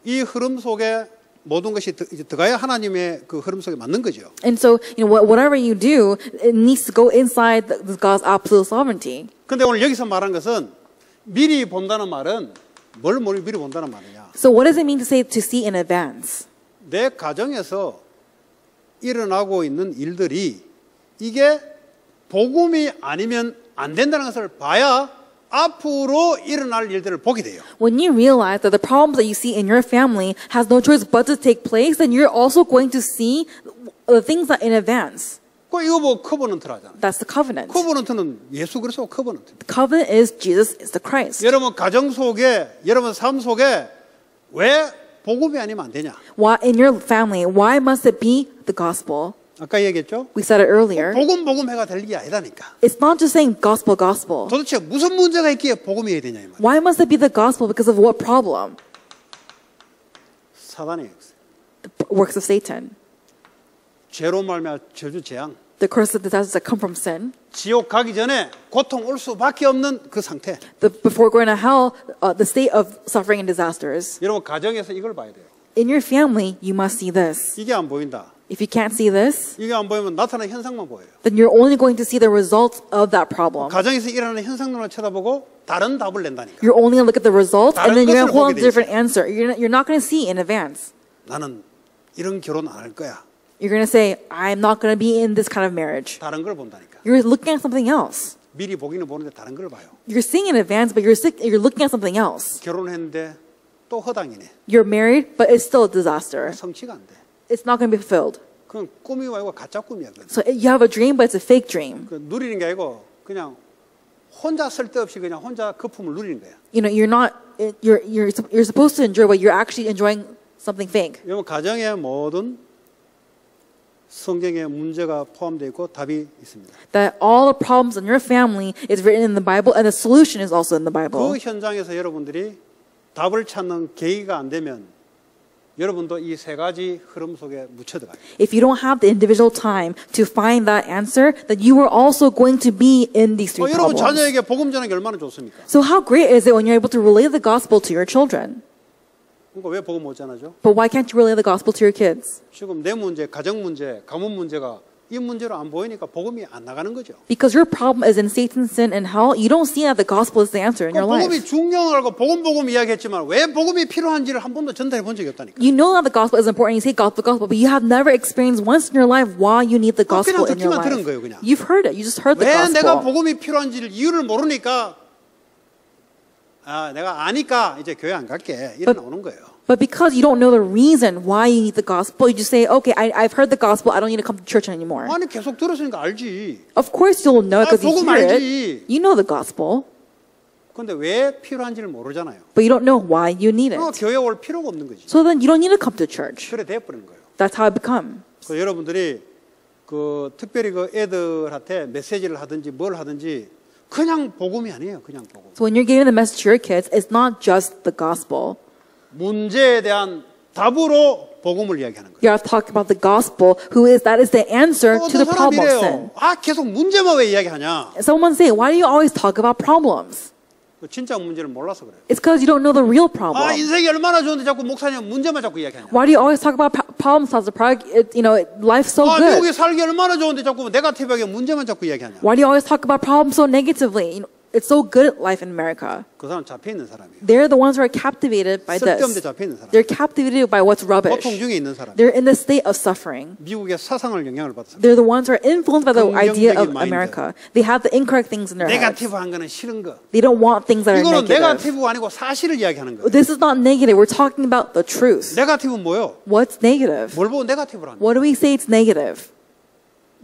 이 흐름 속에 모든 것이 이제 들어가야 하나님의 그 흐름 속에 맞는 거죠. And so, whatever you do, it needs to go inside God's absolute sovereignty. 근데 오늘 여기서 말한 것은 미리 본다는 말은 뭘 미리 본다는 말이냐. So what does it mean to say to see in advance? 내 가정에서 일어나고 있는 일들이 이게 복음이 아니면 안 된다는 것을 봐야 앞으로 일어날 일들을 보게 돼요. When you realize that the problems that you see in your family has no choice but to take place, then you're also going to see the things that in advance. 이거 뭐 커버넌트라잖아요. That's the covenant. 커버넌트는 예수 그리스도 커버넌트. The covenant is Jesus is the Christ. 여러분 가정 속에, 여러분 삶 속에 왜 복음이 아니면 안 되냐? Why in your family? Why must it be the gospel? 아까 얘기했죠? We said it earlier. 복음해가 될 일이 아니다니까. It's not just saying gospel. 도대체 무슨 문제가 있기에 복음이어야 되냐 이 말이야. Why must it be the gospel? Because of what problem? 사단의 The works of Satan. 죄로 말미암아 저주 재앙. The curse of disasters that come from sin. 지옥 가기 전에 고통 올 수밖에 없는 그 상태. Before going to hell, the state of suffering and disasters. 여러분 가정에서 이걸 봐야 돼요. In your family, you must see this. 이게 안 보인다. If you can't see this, 이게 안 보이면 나타나는 현상만 보여요. then you're only going to see the results of that problem. 가정에서 일어나는 현상들만 쳐다보고 다른 답을 낸다니까. You're only going to look at the results, and then you're going to hold a 다른 것을 보게 돼 different answer. You're not going to see in advance. 나는 이런 결혼 안 할 거야. You're going to say, I'm not going to be in this kind of marriage. 다른 걸 본다니까. You're looking at something else. 미리 보기는 보는데 다른 걸 봐요. You're seeing in advance, but you're looking at something else. 결혼했는데 또 허당이네. You're married, but it's still a disaster. 성취가 안 돼. It's not going to be fulfilled. 그건 꿈이 아니고 가짜 꿈이야. 그건. So you have a dream, but it's a fake dream. 그 누리는 게 아니고 그냥 혼자 쓸데없이 그냥 혼자 거품을 누리는 거야. You're supposed to enjoy, but you're actually enjoying something fake. 여러분 가정의 모든 성경에 문제가 포함되어 있고 답이 있습니다. That all the problems in your family is written in the Bible, and the solution is also in the Bible. 그 현장에서 여러분들이 답을 찾는 계기가 안 되면 여러분도 이 세 가지 흐름 속에 묻혀들어가요. If you don't have the individual time to find that answer, then you are also going to be in these three 여러분 problems. 자녀에게 복음 전하는 게 얼마나 좋습니까? So how great is it when you're able to relay the gospel to your children? 그러니까 왜 복음 못 전하죠? But why can't you relay the gospel to your kids? 지금 내 문제, 가정 문제, 가문 문제가 이 문제로 안 보이니까 복음이 안 나가는 거죠. Because your problem is in Satan's sin and hell, you don't see that the gospel is the answer in your life. 복음이 중요한 걸 복음 이야기했지만 왜 복음이 필요한지를 한 번도 전달해 본 적이 없다니까. You know that the gospel is important. You say gospel, but you have never experienced once in your life why you need the gospel in your 그냥 듣기만 들은 life. 거예요, 그냥. You've heard it. You just heard the 왜 내가 gospel. 복음이 필요한지를 이유를 모르니까 내가 아니까 이제 교회 안 갈게 이래 나오는 거예요. But because you don't know the reason why you need the gospel, you just say, okay, I've heard the gospel. I don't need to come to church anymore. 아니 계속 들었으니까 알지. Of course you'll know it because you 복음 hear it. 알지. You know the gospel, 근데 왜 필요한지를 모르잖아요. but you don't know why you need it. 교회 올 필요가 없는 거지. So then you don't need to come to church. 그래 돼버리는 거예요. That's how it becomes. 그 여러분들이 그 특별히 그 애들한테 메시지를 하든지 뭘 하든지 그냥 복음이 아니에요. 그냥 복음. So when you're giving the message to your kids, it's not just the gospel. 문제에 대한 답으로 복음을 이야기하는 거예요. You have to talk about the gospel, that is the answer to the problem of sin. 계속 문제만 왜 이야기하냐? Someone say, why do you always talk about problems? 진짜 문제를 몰라서 그래요. It's because you don't know the real problem. 인생이 얼마나 좋은데 자꾸 목사님 문제만 자꾸 이야기하냐? Why do you always talk about problems, Pastor Prague? Life's so good. 미국에 살기 얼마나 좋은데 자꾸 네거티브하게 문제만 자꾸 이야기하냐? Why do you always talk about problems so negatively? It's so good life in America. 그 사람 잡혀 있는 사람이에요. They're the ones who are captivated by 쓸데없는데 this. 잡혀 있는 사람. They're captivated by what's rubbish. 고통 중에 있는 사람. They're in the state of suffering. 미국의 사상을 영향을 받은 사람. They're the ones who are influenced by the idea of 긍정적인 America. They have the incorrect things in their heads. 네거티브한 거는 싫은 거. They don't want things that are 이거는 negative. 네거티브 아니고 사실을 이야기하는 거예요. This is not negative. We're talking about the truth. 네거티브는 뭐요? What's negative? 뭘 보고 네거티브를 하는 거예요? What do we say it's negative?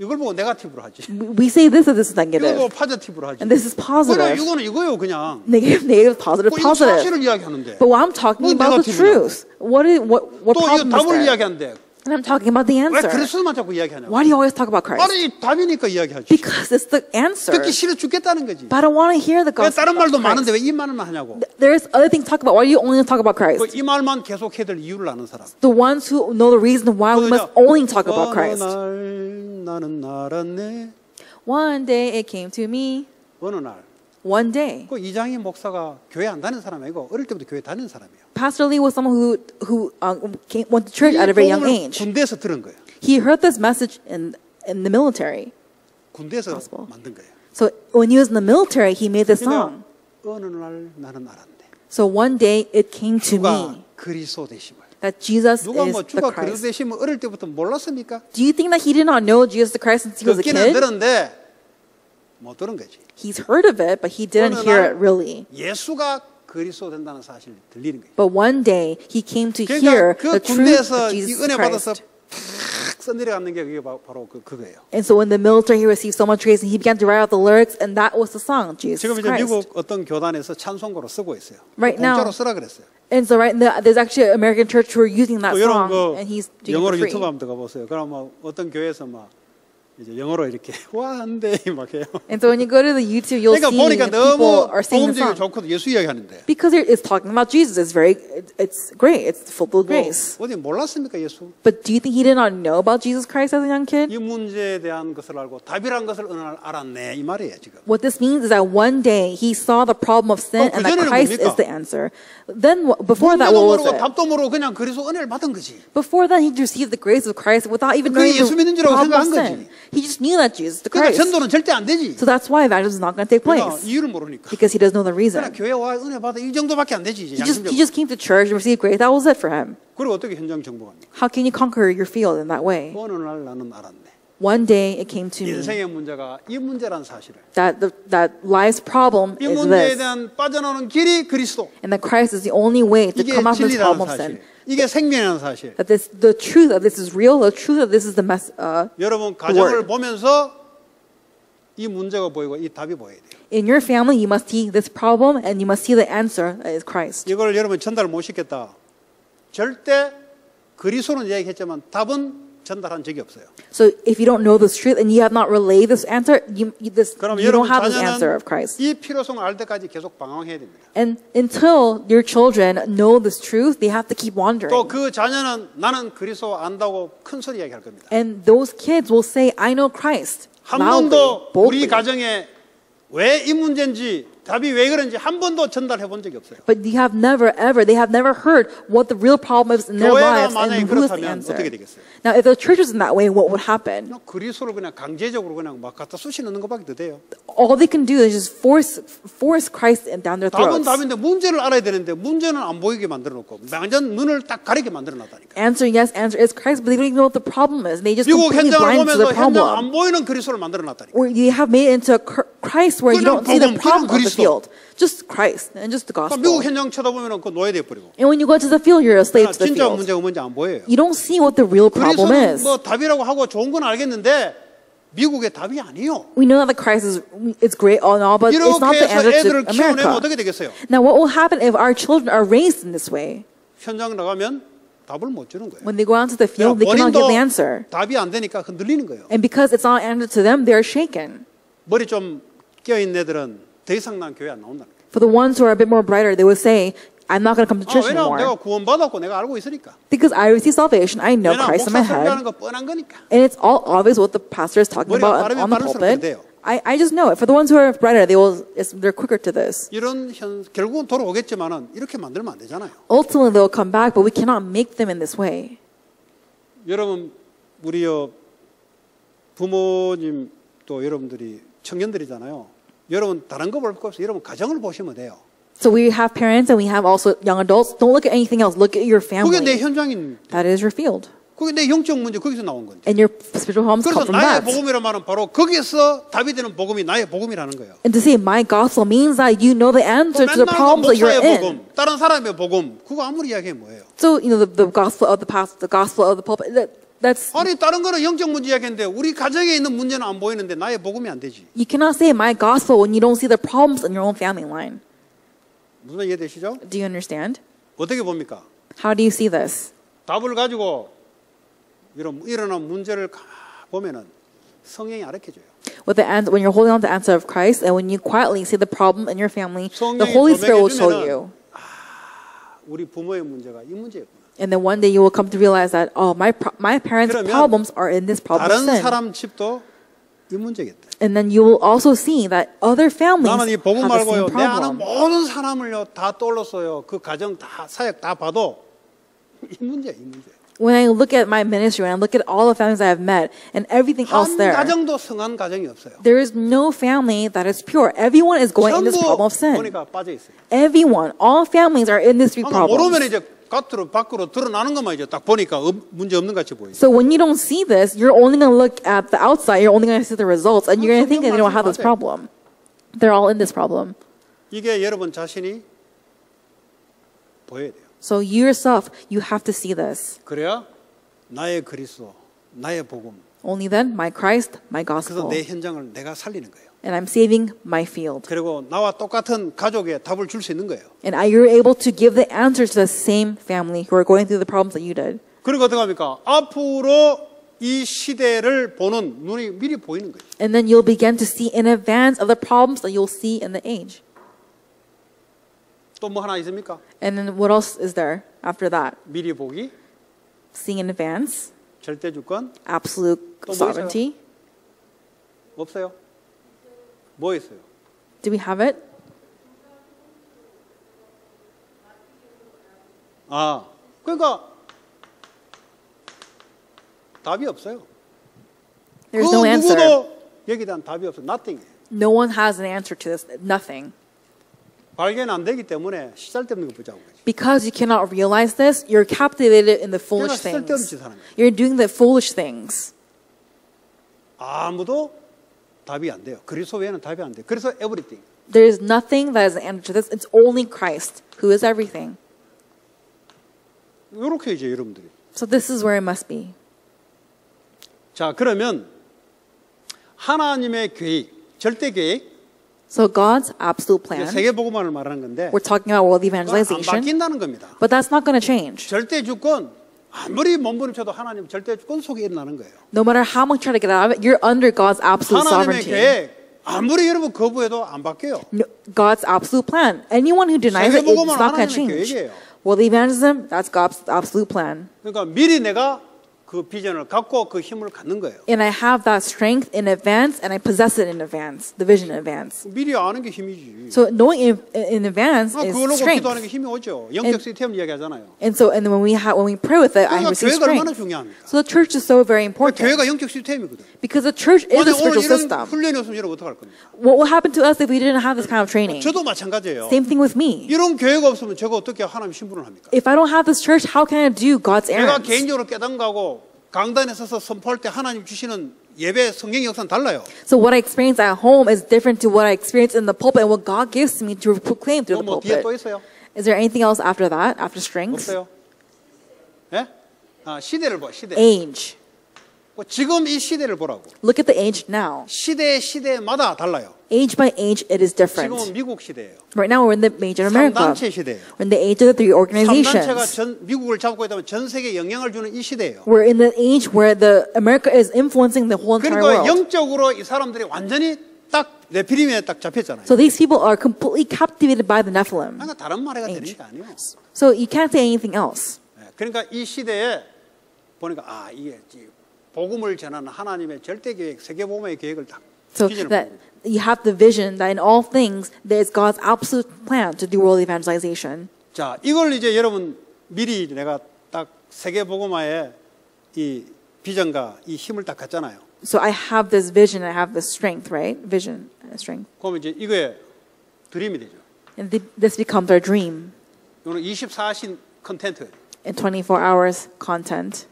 이걸 보고 네거티브로 하지. We say this is 이걸 negative. 보고 포지티브로 하지. And this is positive. 이거는 이거예요, 그냥. Negative, positive, 이거 positive. 사실을 이야기하는데. But what I'm talking about the truth. What 또 이거 problem is 답을 there? 이야기하는데. And I'm talking about the 왜 answer. 그리스도만 자꾸 이야기하냐? Why do you always talk about Christ? 아니 답이니까 이야기하지. Because it's the answer. 듣기 싫어 죽겠다는 거지. But I don't want to hear the 왜 gospel. 다른 말도 of 많은데 Christ. 왜 이 말만 하냐고. There's other things to talk about. Why do you only talk about Christ? 이 말만 계속 해야 될 이유를 아는 사람. The ones who know the reason why we must only talk about Christ. 어느 날 나는 알았네. One day it came to me. 어느 날 One day, 그 이장희 목사가 교회 안 다니는 사람 아니고 어릴 때부터 교회 다니는 사람이에요. Pastor Lee was someone who went to church at a very young 복음을 age. 군대에서 들은 거예요. He heard this message in the military. 군대에서 Gospel. 만든 거예요. So when he was in the military, he made this song. 어느 날 나는 알았네. So one day it came to 주가 me 그리스도 되심을. that Jesus 누가 is 뭐 the 주가 그리스도 Christ. 되심을 어릴 때부터 몰랐습니까? Do you think that he did not know Jesus the Christ since he was a 듣기는 kid? 들었는데 못 들은 거지. He's heard of it, but he didn't 어느 hear 날 it really. 예수가 그리스도 된다는 사실이 들리는 거예요. But one day he came to hear 그러니까 그 the truth 군대에서 of 이 Jesus 은혜 받아서 Christ. 팍 써내려가는 게 그게 바로 그거예요. And so in the military, he received so much grace, and he began to write out the lyrics, and that was the song, Jesus 지금 이제 Christ. 미국 어떤 교단에서 찬송가로 쓰고 있어요. Right now- 공짜로 쓰라 그랬어요. And so there's actually an American church who are using that 또 이런 song, 거 and he's doing it 영어로 for free. 유튜브 한번 들어가 보세요. 그럼 뭐 어떤 교회에서 막 이제 영어로 이렇게 와 한데 막 해요. And so when you go to the YouTube, you'll 그러니까 see 보니까 people 너무 are singing the 복음적이고 song. 좋고 예수 이야기하는데 Because it's talking about Jesus. It's great. It's full of 뭐 grace. 어디 몰랐습니까 예수? But do you think he did not know about Jesus Christ as a young kid? 이 문제에 대한 것을 알고 답이란 것을 어느 날 알았네 이 말이에요 지금. What this means is that one day he saw the problem of sin and that 그전에는 Christ 뭡니까? is the answer. Then before that, 문제도 what was 모르고 it? 답도 모르고 그냥 그리스도 은혜를 받은 거지. Before that, he received the grace of Christ without even 그게 knowing 예수 믿는 the 줄알고 problem of 생각한 sin. He just knew that Jesus is the 그러니까 Christ. 전도는 절대 안 되지. So that's why evangelism is not going to take 그러니까 place. 이유를 모르니까. Because he doesn't know the reason. 그냥 교회 와 은혜 받아 이 정도밖에 안 되지. 이제 He 양심적으로. just came to church and received grace. That was it for him. 그리고 어떻게 현장 정복합니까? How can you conquer your field in that way? 어느 날 나는 알았네. One day it came to me 인생의 문제가 이 문제란 사실을. that life's problem 이 is 문제에 this, 대한 빠져나오는 길이 그리스도. and that Christ is the only way to 이게 come out of this 진리라는 problem of sin. 사실. 이게 생명이라는 사실. That the truth of this is real. The truth of this is the 여러분 가정을 word. 보면서 이 문제가 보이고 이 답이 보여야 돼요. In your family, you must see this problem, and you must see the answer that is Christ. 이걸 여러분 전달 못 시켰다. 절대 그리스도는 얘기했지만 답은 전달한 적이 없어요. So if you don't know this truth and you have not relayed this answer, you 그럼 don't 여러분 have this answer 자녀는 of Christ. 이 필요성을 알 때까지 계속 방황해야 됩니다. And until your children know this truth, they have to keep wandering. 또 그 자녀는 나는 그리스도 안다고 큰 소리 이야기할 겁니다. And those kids will say, I know Christ. 한 Loudly, 번도 우리 boldly. 가정에 왜 이 문제인지 답이 왜 그런지 한 번도 전달해 본 적이 없어요. But they have never heard what the real problem is in their 교회가 lives 만약에 and who is the 그렇다면 answer. 어떻게 되겠어요? Now, if the church is in that way, what would happen? 그리스도를 그냥 강제적으로 그냥 막 갖다 쑤시 넣는 것밖에 더 돼요. All they can do is just force Christ down their 답은 throats. 답인데 문제를 알아야 되는데 문제는 안 보이게 만들어 놓고 완전 눈을 딱 가리게 만들어 놨다니까. Answer is Christ, but they don't even know what the problem is. And they just 미국 completely 현장을 blind to 보면서 the 현장 problem. 안 보이는 그리스도를 만들어 놨다니까. Or you have made it into a Christ where you 그냥 don't see the 복음, problem 그냥 of the 그리스도. field. Just Christ and just the 그러니까 gospel. 미국 현장 쳐다보면 그 노예돼 버리고. And when you go to the field, you're a slave to the 진짜 field. 문제가 뭔지 안 보여요. You don't see what the real problem 그리스도는 is. 뭐 답이라고 하고 좋은 건 알겠는데 미국의 답이 아니요. We know that the Christ is great and all, but it's not 이렇게 the 해서 answer to 애들을 키워내면 America. 어떻게 되겠어요? Now, what will happen if our children are raised in this way? 현장 나가면 답을 못 주는 거예요. When they go out to the field, they cannot give the answer. 답이 안 되니까 흔들리는 거예요. And because it's not an answer to them, they're shaken. 머리 좀 끼어있는 애들은 더 이상 난 교회 안 나온다는 거예요. For the ones who are a bit more brighter, they would say, I'm not going to come to church 왜냐하면 내가 anymore. 구원받았고 내가 알고 있으니까. Because I receive salvation, I know 왜냐하면 Christ in my 목사 설교하는 head. 거 뻔한 거니까. And it's all obvious what the pastor is talking 머리가 about 빠르면 on the 빠를수록 pulpit. 돼요. I just know it. For the ones who are brighter, they're quicker to this. 이런 결국은 돌아오겠지만은 이렇게 만들면 안 되잖아요. Ultimately, they'll come back, but we cannot make them in this way. 여러분 우리요 부모님 또 여러분들이 청년들이잖아요. 여러분 다른 거 볼 거 없어요. 여러분 가정을 보시면 돼요. So we have parents and we have also young adults. Don't look at anything else. Look at your 그게 내 family. 현장인, That is your field. 그게 내 영적 문제 거기서 나온 건데. And your spiritual homes 그래서 come from 나의 that. 복음이란 말은 바로 거기에서 답이 되는 복음이 나의 복음이라는 거예요. And to say my gospel means that you know the answer to the 맨날 problems that you're 목사의 in. 복음, 다른 사람의 복음, 그거 아무리 이야기해 뭐예요? So, the gospel of the pastor, the gospel of the pulpit, that's, 아니 다른 거는 영적 문제 이야기인데 우리 가정에 있는 문제는 안 보이는데 나의 복음이 안 되지. you cannot say my gospel when you don't see the problems in your own family line. 무슨 이해되시죠? Do you understand? 어떻게 봅니까? How do you see this? 답을 가지고 이런 일어난 문제를 보면은 성경이 가르쳐줘요. When you're holding on to the answer of Christ, and when you quietly see the problem in your family, the 성경이 Holy Spirit will show 조명해주면은 you. 우리 부모의 문제가 이 문제였구나. And then one day you will come to realize that, oh, my parents' 그러면 problems are in this problem of 다른 sin. 사람 집도 이 문제겠다. And then you will also see that other families 나는 이 복음 have the 말고요. same 내 아는 problem. 모든 사람을요 다 떠올랐어요. 그 가정 다 사역 다 봐도 이 문제, 이 문제. When I look at my ministry, when I look at all the families I have met and everything else 한 there, 가정도 성한 가정이 없어요. there is no family that is pure. Everyone is going in this problem 전부 of sin. 보니까 빠져 있어요. Everyone, all families are in these three 모르면 problems. 이제 겉으로 밖으로 드러나는 것만 이제 딱 보니까 문제 없는 같이 보여요. So when you don't see this, you're only going to look at the outside. You're only going to see the results, and you're going to think that they don't have this problem. They're all in this problem. 이게 여러분 자신이 보여야 돼요. So you yourself, you have to see this. 그래야 나의 그리스도, 나의 복음. Only then, my Christ, my 그래서 gospel, 내 현장을 내가 살리는 거예요. and I'm saving my field. 그리고 나와 똑같은 가족에 답을 줄 수 있는 거예요. And you're able to give the answers to the same family who are going through the problems that you did. 그리고 어떻게 합니까? 앞으로 이 시대를 보는 눈이 미리 보이는 거예요. And then you'll begin to see in advance of the problems that you'll see in the age. 또 뭐 하나 있습니까? And then what else is there after that? 미리 보기, Seeing in advance, 절대 주권 absolute 또 뭐 sovereignty. 없어요? 뭐 있어요? Do we have it? 아, 그러니까 답이 없어요. There's 그 no answer. 누구도 여기에 대한 답이 없어요. nothing. No one has an answer to this. Nothing. 발견 안 되기 때문에 시잘데없는 거 붙잡은 거지. Because you cannot realize this, you're captivated in the foolish 쓸데없는 things. 짓 하는 거예요. You're doing the foolish things. 아무도 답이 안 돼요. 그리스도 외에는 답이 안 돼요. 그래서 everything. There is nothing that is an answer to this. It's only Christ who is everything. 이렇게 이제 여러분들이. So this is where it must be. 자, 그러면 하나님의 계획, 절대 계획, So God's absolute plan. 세계 복음화를 말하는 건데 We're talking about world 안 evangelization. 바뀐다는 겁니다. But that's not going to change. 절대 주권 아무리 몸부림쳐도 하나님 절대 주권 속에 일어나는 거예요. No matter how much you try to get out of it, you're under God's absolute 하나님의 sovereignty. 계획 아무리 여러분 거부해도 안 바뀌어요. No, God's absolute plan. Anyone who denies it, it's 세계복음은 not going to 하나님의 change. 계획이에요. World evangelism, that's God's absolute plan. 그러니까 미리 내가 그 비전을 갖고 그 힘을 갖는 거예요. And I have that strength in advance, and I possess it in advance, the vision in advance. 미리 아는 게 힘이지. So knowing in advance is 그걸로 기도하는 strength. 게 힘이 오죠. 영적 시스템 이야기하잖아요. And so, and then when we pray with it, I 그러니까 receive 교회가 얼마나 strength. 중요합니까? So the church is so very 교회가 important 영적 시스템이거든. because the church is 만약 a 오늘 spiritual 이런 system. 훈련이 없으면 여러분 어떡할 겁니까? What will happen to us if we didn't have this kind of training? 저도 마찬가지예요. Same thing with me. 이런 교회가 없으면 제가 어떻게 하나님 신분을 합니까? If I don't have this church, how can I do God's 제가 errands? 개인적으로 깨닫는 거하고 강단에 서서 선포할 때 하나님 주시는 예배 성경 역사는 달라요. So what I experience at home is different to what I experience in the pulpit and what God gives me to proclaim through the 뭐 뒤에 pulpit. 또 있어요? Is there anything else after that, after strength? 없어요? 예? 아, 시대를 봐, 시대. Age. 지금 이 시대를 보라고. Look at the age now. 시대마다 달라요. Age by age, it is different. 지금은 미국 시대예요. Right now, we're in the age of America. 3단체 시대예요. We're in the age of the three 3단체가 organizations. 미국을 잡고 있다면 전 세계에 영향을 주는 이 시대예요. We're in the age where America is influencing the whole entire 그러니까 world. 영적으로 이 사람들이 완전히 딱 네피림에 딱 잡혔잖아요. So these people are completely captivated by the Nephilim. 그러니까 다른 말해가 되는 게 아니에요. So you can't say anything else. 그러니까 이 시대에 보니까 이게 복음을 전하는 하나님의 절대 계획, 세계 복음의 계획을 딱 So 비전을 that 보고. you have the vision that in all things there's God's absolute plan to do world evangelization. 자, 이걸 이제 여러분 미리 내가 딱 세계 복음화의 이 비전과 이 힘을 딱 갖잖아요. So I have this vision, I have this strength, right? Vision, strength. 그러면 이제 이거에 드림이 되죠. And this becomes our dream. 이거는 24시 컨텐트. In 24 hours content.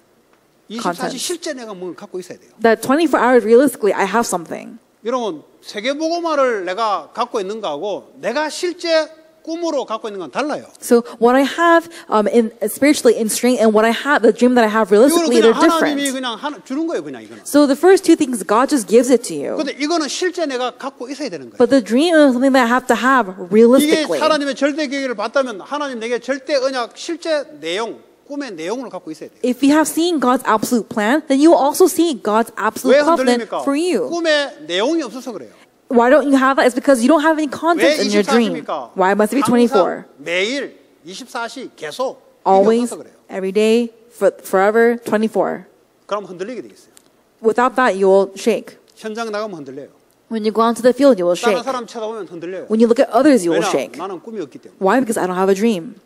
24시 실제 내가 뭘 갖고 있어야 돼요. That 24 hours realistically I have something. 여러분 세계 복음화를 내가 갖고 있는 거하고 내가 실제 꿈으로 갖고 있는 건 달라요. So what I have in spiritually in strength and what I have, the dream that I have 이거는 realistically, 그냥 they're 하나님이 different. 그냥 주는 거예요, 그냥 이거는. So the first two things, God just gives it to you. 근데 이거는 실제 내가 갖고 있어야 되는 거예요. But the dream is something that I have to have 이게 realistically. 하나님의 절대 계획을 봤다면 하나님 내게 절대 언약, 실제 내용, 꿈의 내용을 갖고 있어야 돼요. If you have seen God's absolute plan, then you will also see God's 왜 absolute covenant 흔들립니까? for you. 꿈의 내용이 없어서 그래요. Why don't you have that? It's because you don't have any content 왜 in your dream. 24시입니까? Why must it be 24? 매일 24시 계속 이게 Always, 없어서 그래요. every day, forever, 24. 그럼 흔들리게 돼 있어요. Without that, you will shake. 현장 나가면 흔들려요. When you go out to the field, you will 다른 shake. 사람 쳐다보면 흔들려요. When you look at others, you will 왜냐? shake. 나는 꿈이 없기 때문에. Why? Because I don't have a dream.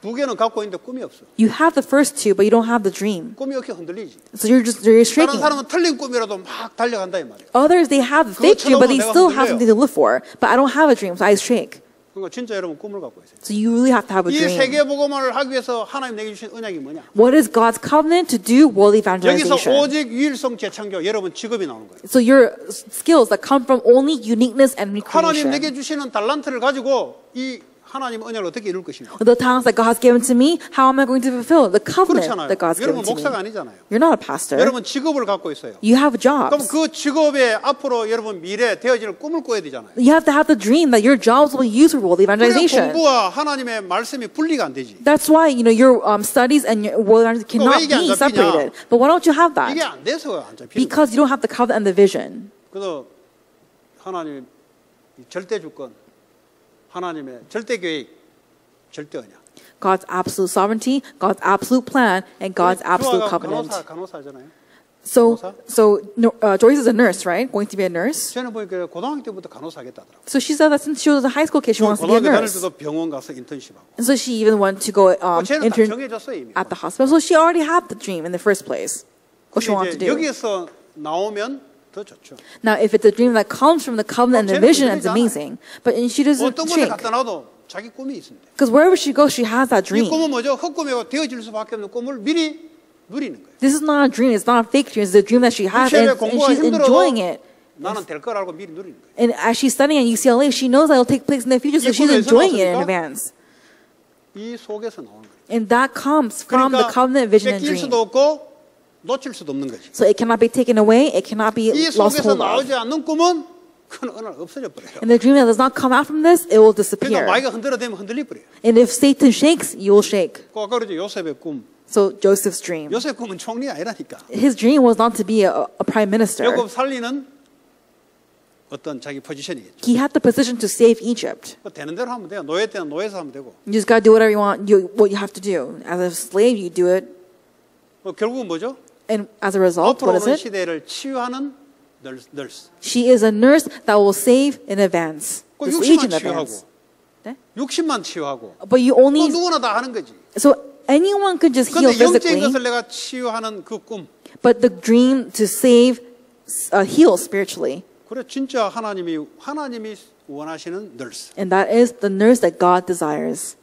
두 개는 갖고 있는데 꿈이 없어. You have the first two, but you don't have the dream. 꿈이 없게 흔들리지. So you're 다른 shaking. 사람은 틀린 꿈이라도 막 달려간다 이 말이에요. Others, they have the fake dream, but they still have something to live for. But I don't have a dream, so I shake. 그러니까 진짜 여러분 꿈을 갖고 있어요. So you really have to have a 이 dream. 세계 복음을 하기 위해서 하나님 내게 주신 언약이 뭐냐? What is God's covenant to do world 여기서 evangelization? 오직 유일성 재창조 여러분 직업이 나오는 거예요. So your skills that come from only uniqueness and 하나님 recreation. 내게 주시는 달란트를 가지고 이 하나님 언약을 어떻게 이룰 것인가? The talents that God has given to me, how am I going to fulfill the covenant 그렇잖아요. that God's given 여러분 to me? 목사가 아니잖아요. You're not a pastor. 여러분 직업을 갖고 있어요. You have 그럼 jobs. 그 직업에 앞으로 여러분 미래 되어질 꿈을 꿔야 되잖아요. You have to have the dream that your jobs will be used for world 그러니까 evangelization. 공부와 하나님의 말씀이 분리가 안 되지. That's why your studies and your world evangelization cannot 왜 이게 안 be 잡히냐? separated. But why don't you have 이게 that? 안 돼서 안 잡히는 거예요. Because you don't have the covenant and the vision. 그래서 하나님 절대 주권, 하나님의 절대 계획, 절대 언약. God's absolute sovereignty, God's absolute plan, and God's absolute covenant. 간호사잖아요. So Joyce is a nurse, right? Going to be a nurse. 저는 보니까 고등학교 때부터 간호사겠다더라고요. So she said that since she was a high school kid, she wants to be a 고등학교 다닐 nurse. 때도 병원 가서 인턴십하고. And so she even went to go 쟤는 다 intern 정해졌어요 이미. at the hospital. So she already had the dream in the first place. What she wanted to 이제 do. 여기에서 나오면 더 좋죠. Now, if it's a dream that comes from the covenant and the 쟤는 vision, it's 흔들리지 amazing. But she doesn't 어떤 곳에 shake. 갖다 놔도 자기 꿈이 있습니다. Because wherever she goes, she has that 이 dream. 꿈은 뭐죠? 헛꿈이고 되어질 수밖에 없는 꿈을 미리 누리는 거예요. This is not a dream. It's not a fake dream. It's a dream that she has, 시험에 and 공부가 she's enjoying 힘들어도 it. 나는 될 거라고 미리 누리는 거예요. And as she's studying at UCLA, she knows that it'll take place in the future, so 이 she's 꿈에서 enjoying it in 나왔으니까 advance. 이 속에서 나오는 거예요. And that comes from the 그러니까 covenant, vision, and 뺏길 dream. 수도 없고 놓칠 수도 없는 거지. So it cannot be taken away. It cannot be 이 lost 속에서 hold of. 나오지 않는 꿈은 그건 어느 날 없어져 버려요. And the dream that does not come out from this, it will 그러니까 disappear. 마귀가 흔들어대면 흔들리 버려요. And if Satan shakes, you will shake. 그 아까 그러죠. 요셉의 꿈. So Joseph's dream. 요셉 꿈은 총리 아니라니까. His dream was not to be a prime minister. 야곱 살리는 어떤 자기 포지션이겠죠. He had the position to save Egypt. 뭐 되는 대로 하면 돼요. 노예 때는 노예에서 하면 되고. You just gotta do whatever you want. What you have to do. As a slave, you do it. 결국은 뭐죠? And as a result, 앞으로 what is 오는 it? 시대를 치유하는 nurse. She is a nurse that will save in advance. 그 This age 60만 in advance. 치유하고. 네? 60만 치유하고. But you 뭐 only 누구나 다 하는 거지. so anyone could just heal 근데 영적인 physically, 것을 내가 치유하는 그 꿈. but the dream to save, heal spiritually, 그래 진짜 하나님이 원하시는 nurse. and that is the nurse that God desires.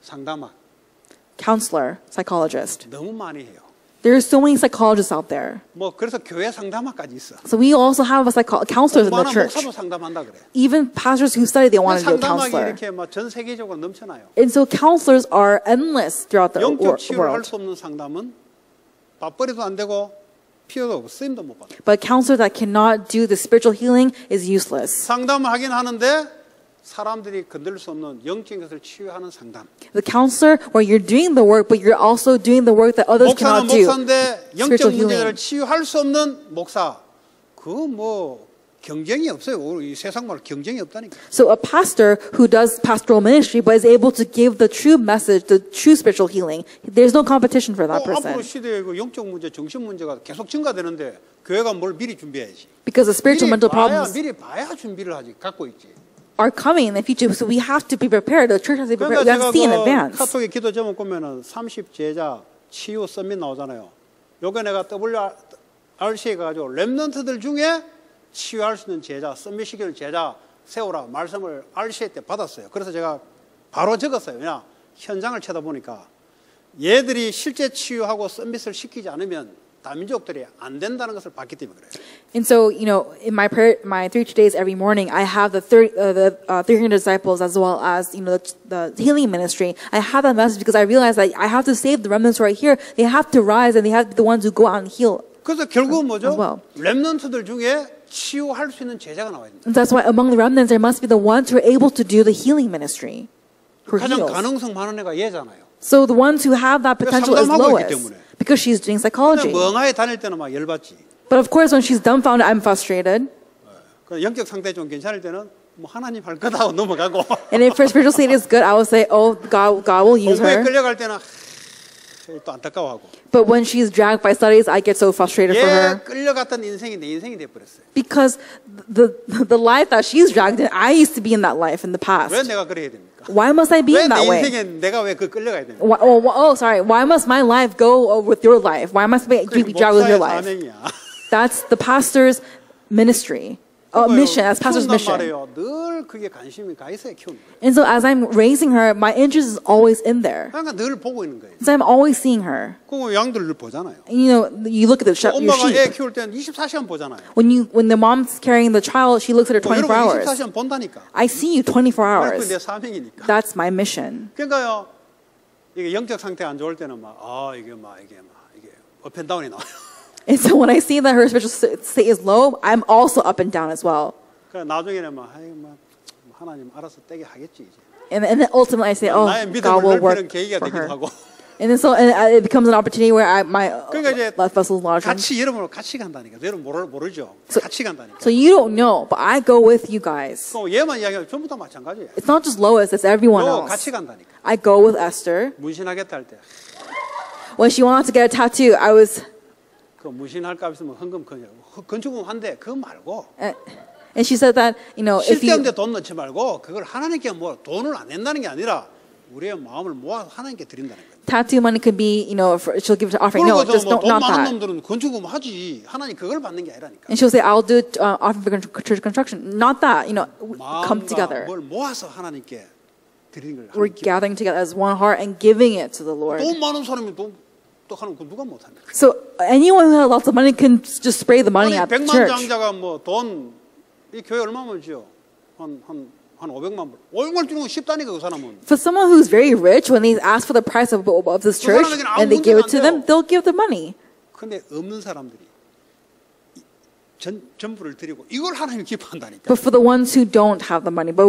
상담학 Counselor, psychologist. 너무 많이 해요. There are so many psychologists out there. 뭐 그래서 교회 상담학까지 있어. So we also have counselors in the 많은 church. 목사도 상담한다 그래. Even pastors who study, they want to be a 상담학이 counselor. 이렇게 전 세계적으로 넘쳐나요. And so counselors are endless throughout the 영적 치유를 할 world. 수 없는 상담은 밥벌이도 안 되고 필요도 없고 쓰임도 못 받아. But counselor that cannot do the spiritual healing is useless. 상담을 하긴 하는데 사람들이 건들 수 없는 영적인 것을 치유하는 상담. The counselor where you're doing the work, but you're also doing the work that others 목사는 cannot do. 목사인데 Spiritual 영적 문제를 healing. 치유할 수 없는 목사. 그거 뭐 경쟁이 없어요. 이 세상 말 경쟁이 없다니까. So a pastor who does pastoral ministry but is able to give the true message, the true spiritual healing, there's no competition for that 앞으로 person. 시대에 그 영적 문제, 정신 문제가 계속 증가되는데 교회가 뭘 미리 준비해야지. Because the spiritual mental problems 미리 봐야 준비를 하지. 갖고 있지. are coming in the future, so we have to be prepared. The church has to be 그러니까 prepared. We have 제가 to see in 그 advance. 카톡의 기도 제목 보면은 30제자 치유 서밋 나오잖아요. 요게 내가 WRC에 가가지고 렘넌트들 중에 치유할 수 있는 제자, 서밋 시킬 제자 세우라 말씀을 RCA 때 받았어요. 그래서 제가 바로 적었어요. 왜냐 현장을 쳐다보니까 얘들이 실제 치유하고 서밋을 시키지 않으면 다민족들이 안 된다는 것을 봤기 때문에 그래요. And so, in my prayer, my 3 days every morning, I have the 300 disciples as well as, the healing ministry. I have that message because I realized that I have to save the remnants right here. They have to rise and they have to be the ones who go out and heal. 그래서 결국은 뭐죠? as well. 렘넌트들 중에 치유할 수 있는 제자가 나와야 됩니다. And that's why among the remnants, there must be the ones who are able to do the healing ministry. Who 가장 heals. 가능성 많은 애가 얘잖아요. So the ones who have that potential is 상담하고 있기 Lois. 때문에. Because she's doing 근데 psychology. 멍하게 다닐 때는 막 열받지. But of course, when she's dumbfounded, I'm frustrated. 그 영적 상태 좀 괜찮을 때는 뭐 하나님 할 거다 하고 넘어가고 And if her spiritual state is good, I will say, oh, God will use 공부에 her. 끌려갈 때는 또 안타까워하고. But when she's dragged by studies, I get so frustrated for 얘 her. 끌려갔던 인생이 내 인생이 돼버렸어요. Because the life that she's dragged in, I used to be in that life in the 왜 past. 내가 그래야 됩니까? Why must I be 왜 in 내 that way? 인생에 내가 왜 그 끌려가야 됩니까? Sorry. Why must my life go with your life? Why must I be dragged with your 목사의 life? 사명이야. That's the pastor's ministry. Mission, as pastor's 키운단 mission. 말이에요. 늘 그게 관심이 가 있어야 키우는 거예요. And so as I'm raising her, my interest is always in there. 그러니까 늘 보고 있는 거예요. So I'm always seeing her. 그 양들을 보잖아요. You know, you look at your 엄마가 애 sheep. 키울 때는 24시간 보잖아요. When the mom's carrying the child, she looks at her 뭐 24 이런 거 hours. 24시간 본다니까. I see you 24 그게 내 hours. 사명이니까. That's my mission. 그러니까요. 이게 영적 상태 안 좋을 때는 이게 업앤다운이 나와요. And so when I see that her spiritual state is low, I'm also up and down as well. 그러니까 나중에는 하나님 알아서 떼게 하겠지 이제. And then ultimately I say, oh, 나의 믿음을 God will work 넓히는 계기가 for 되기도 her. 하고. And then so it becomes an opportunity where my 그러니까 이제 blood vessels large. 같이 여러분하고 같이 간다니까. 여러분 모르죠. 같이 간다니까. So you don't know, but I go with you guys. 그 얘만 이야기하면 전부 다 마찬가지예요. It's not just Lois, it's everyone 요 else. 같이 간다니까. I go with Esther. 문신하겠다 할 때. When she wanted to get a tattoo, I was, 그 문신할 값 있으면 헌금 건축금 한대 그거 말고 and she said that, you know, if you, 쓸데없는데 돈 넣지 말고 그걸 하나님께 돈을 안 낸다는 게 아니라 우리의 마음을 모아서 하나님께 드린다는 거예요. tattoo money could be, you know, she'll give it to offering. No, just 돈 not 많은 that. 놈들은 건축금 하지 하나님 그걸 받는 게 아니라니까. And she'll say, I'll do offering for church construction. Not that, you know, come 마음과 together. 뭘 모아서 하나님께 드리는 걸 We're gathering together as one heart and giving it to the Lord. 돈 많은 사람이 또 하는 거 누가 못합니까? So anyone who has lots of money can just spray the money 아니 at the 100만 church. 장자가 이 교회 얼마면 지요? 한 500만 불. 얼마를 주는 건 쉽다니까 그 사람은. For someone who's very rich, when they ask for the price of this church and they give it to them, they'll give the money. 근데 없는 사람들이 전부를 드리고 이걸 하나님이 기뻐한다니까. But for the ones who don't have the money, but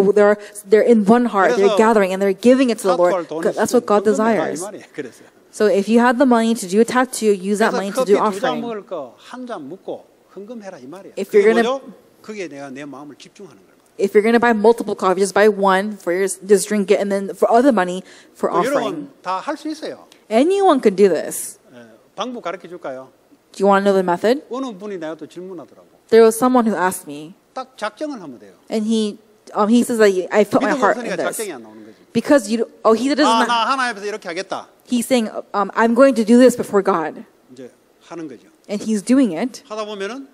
they're in one heart, they're gathering and they're giving it to the Lord. That's what God desires. So if you have the money to do a tattoo, use that money to do 커피 2잔 offering. 먹을 거 한 잔 먹고 헌금해라 이 말이야. If you're 그게 gonna- 뭐죠? 그게 내가 내 마음을 집중하는 거야. If you're going to buy multiple coffees, just buy one for your, just drink it, and then for other money for offering. 여러분 다 할 수 있어요. Anyone can do this. 방법 가르쳐 줄까요? Do you want to know the method? 어느 분이 내가 또 질문하더라고. There was someone who asked me, 딱 작정을 하면 돼요. and he says that I put my 믿음 heart in 없으니까 this 작정이 안 나오는 거지. because he doesn't. 나 하나님 앞에서 이렇게 하겠다. He's saying, I'm going to do this before God, 이제 하는 거죠. and he's doing it. 하다 보면은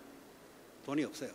돈이 없어요.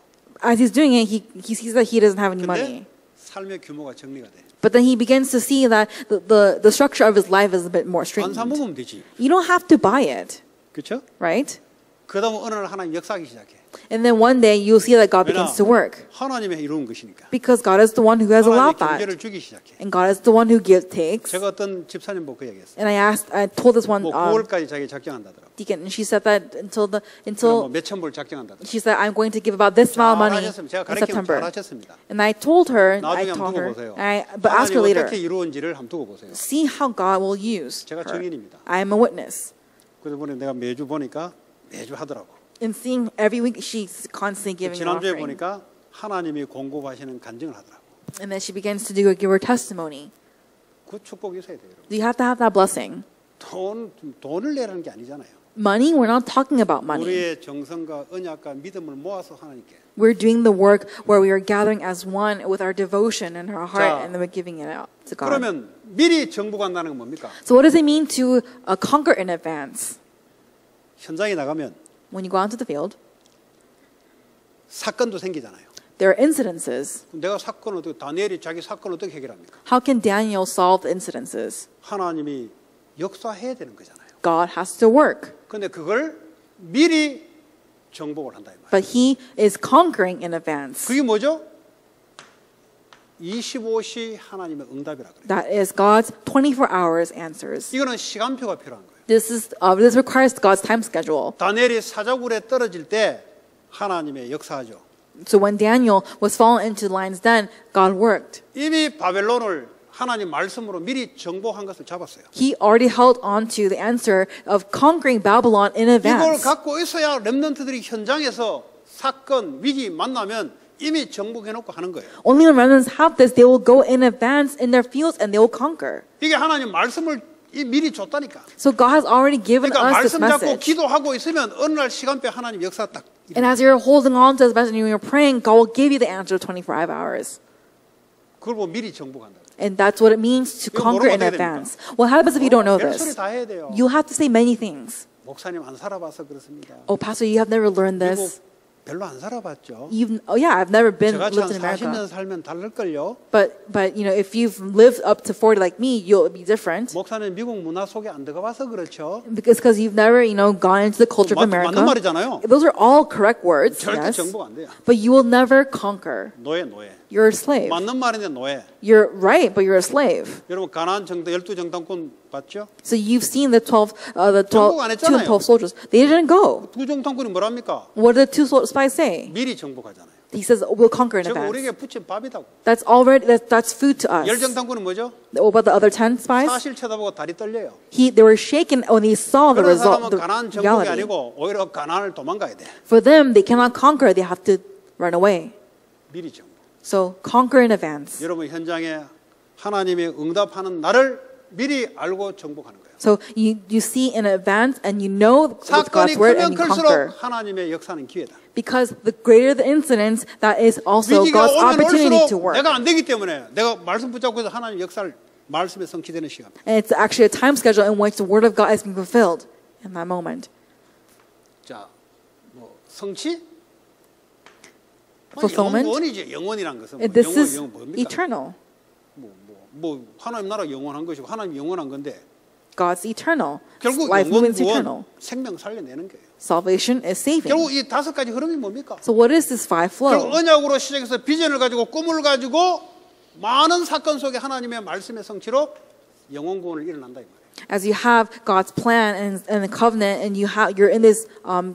As he's doing it, he sees that he doesn't have any money. 근데 삶의 규모가 정리가 돼. But then he begins to see that the structure of his life is a bit more 안 straightened. 사 먹으면 되지. You don't have to buy it, 그렇죠? right? 그다음 어느 날 하나님 역사하기 시작해. And then one day you'll see that God begins to work 하나님이 이루는 것이니까. because God is the one who has 하나님의 allowed that, 경제를 주기 시작해. and God is the one who takes. 제가 어떤 집사님 보고 그 얘기했어요. And I told this one 뭐 9월까지 자기 작정한다더라고. deacon, and she said that 뭐 until 몇천 불 작정한다더라고. she said I'm going to give about this amount of money 잘하셨습니다. 제가 in 가르치면 September. 잘하셨습니다. And I told her, 나중에 한번 두고 보세요. but ask her 하나님 later. 어떻게 이루어진지를 한번 두고 보세요. See how God will use 제가 her. 증인입니다. I am a witness. 그래서 보니 내가 매주 보니까 매주 하더라고. And seeing every week, she's constantly giving an 지난주에 offering. 보니까 하나님이 공급하시는 간증을 하더라고. And then she begins to give her testimony. 그 축복이 있어야 돼요. You have to have that blessing. 돈을 내라는 게 아니잖아요. Money, we're not talking about money. 우리의 정성과 언약과 믿음을 모아서 하나님께. We're doing the work where we are gathering as one with our devotion and our heart, 자, and then we're giving it out to God. 그러면 미리 정복한다는 건 뭡니까? So what does it mean to conquer in advance? 현장에 나가면 When you go out to the field, 사건도 생기잖아요. there are incidences. 내가 사건을 어떻게 다니엘이 자기 사건을 어떻게 해결합니까? How can Daniel solve the incidences? 하나님이 역사해야 되는 거잖아요. God has to work. 그런데 그걸 미리 정복을 한다 이 말이에요. But he is conquering in advance. 그게 뭐죠? 25시 하나님의 응답이라 그래요. That is God's 24 hours answers. 이거는 시간표가 필요한 거예요. This requires God's time schedule. 다니엘이 사자굴에 떨어질 때 하나님의 역사하죠. So when Daniel was fallen into the lion's den, God worked. 이미 바벨론을 하나님 말씀으로 미리 정복한 것을 잡았어요. He already held on to the answer of conquering Babylon in 이걸 advance. 갖고 있어야 렘넌트들이 현장에서 사건, 위기 만나면 이미 정복해놓고 하는 거예요. Only when remnants have this, they will go in advance in their fields and they will conquer. 이게 하나님 말씀을 이 미리 줬다니까. So God has already given 그러니까 us this 말씀 잡고 message. 기도하고 있으면 어느 날 시간표 하나님 역사 딱. And as you're holding on to this message and you're praying, God will give you the answer 25 hours. 그걸 보고 미리 정복한다. And that's what it means to 이거 conquer in 모르면 어떻게 advance. What happens if you don't know 별소리 this? 다 해야 돼요. You'll have to say many things. 목사님 안 살아봐서 그렇습니다. Oh, Pastor, you have never learned 미국 this. 별로 안 살아봤죠. Oh yeah, I've never been 저같이 한 lived in America. 40년 살면 다를걸요. But you know, if you've lived up to 40 like me, you'll be different. 목사님 미국 문화 속에 안 들어가봐서 그렇죠. Because you've never, you know, gone into the culture of 맞는 America. 말이잖아요. Those are all correct words, 절대 yes. 정복 안 돼요. But you will never conquer. 노예. You're a slave. 맞는 말인데 노예. You're right, but you're a slave. 여러분 가나안 정당 12정당군 봤죠? So you've seen the 12, 정복 안 2 했잖아요. and 12 soldiers. They didn't go. 두 정당군이 뭐랍니까? What did the two spies say? 미리 정복하잖아요. He says, we'll conquer in 저거 advance. 우리에게 부친 밥이다고. That's already, that's food to us. 열 정당군은 뭐죠? What about the other 10 spies? 사실 쳐다보고 다리 떨려요. They were shaken when they saw the 그런 result, 사람은 the 가나안 정복이 reality. 아니고 오히려 가나안을 도망가야 돼. For them, they cannot conquer. They have to run away. 미리 정복. So conquer in advance. 여러분 현장에 하나님의 응답하는 날을 미리 알고 정복하는 거예요. So you see in advance and you know with 사건이 God's word 크면 and you conquer. 클수록 하나님의 역사는 기회다. Because the greater the incidents, that is also 위기가 God's 오면 opportunity to 올수록 work. 내가 안 되기 때문에 내가 말씀 붙잡고 해서 하나님 역사를 말씀에 성취되는 시간. And it's actually a time schedule in which the word of God is being fulfilled in that moment. 자, 뭐 성취? Fulfillment. 영원이지. 영원이란 것은 And this is 영원 뭡니까? eternal. 뭐 하나님 나라 영원한 것이고 하나님 영원한 건데 God's eternal. 결국 Life 영원 means eternal. 구원 생명 살려내는 거예요. Salvation is saving. 결국 이 다섯 가지 흐름이 뭡니까? So what is this five 결국 flow? 언약으로 시작해서 비전을 가지고 꿈을 가지고 많은 사건 속에 하나님의 말씀의 성취로 영원 구원을 일어난다 이 말이에요. As you have God's plan and the covenant, and you're in this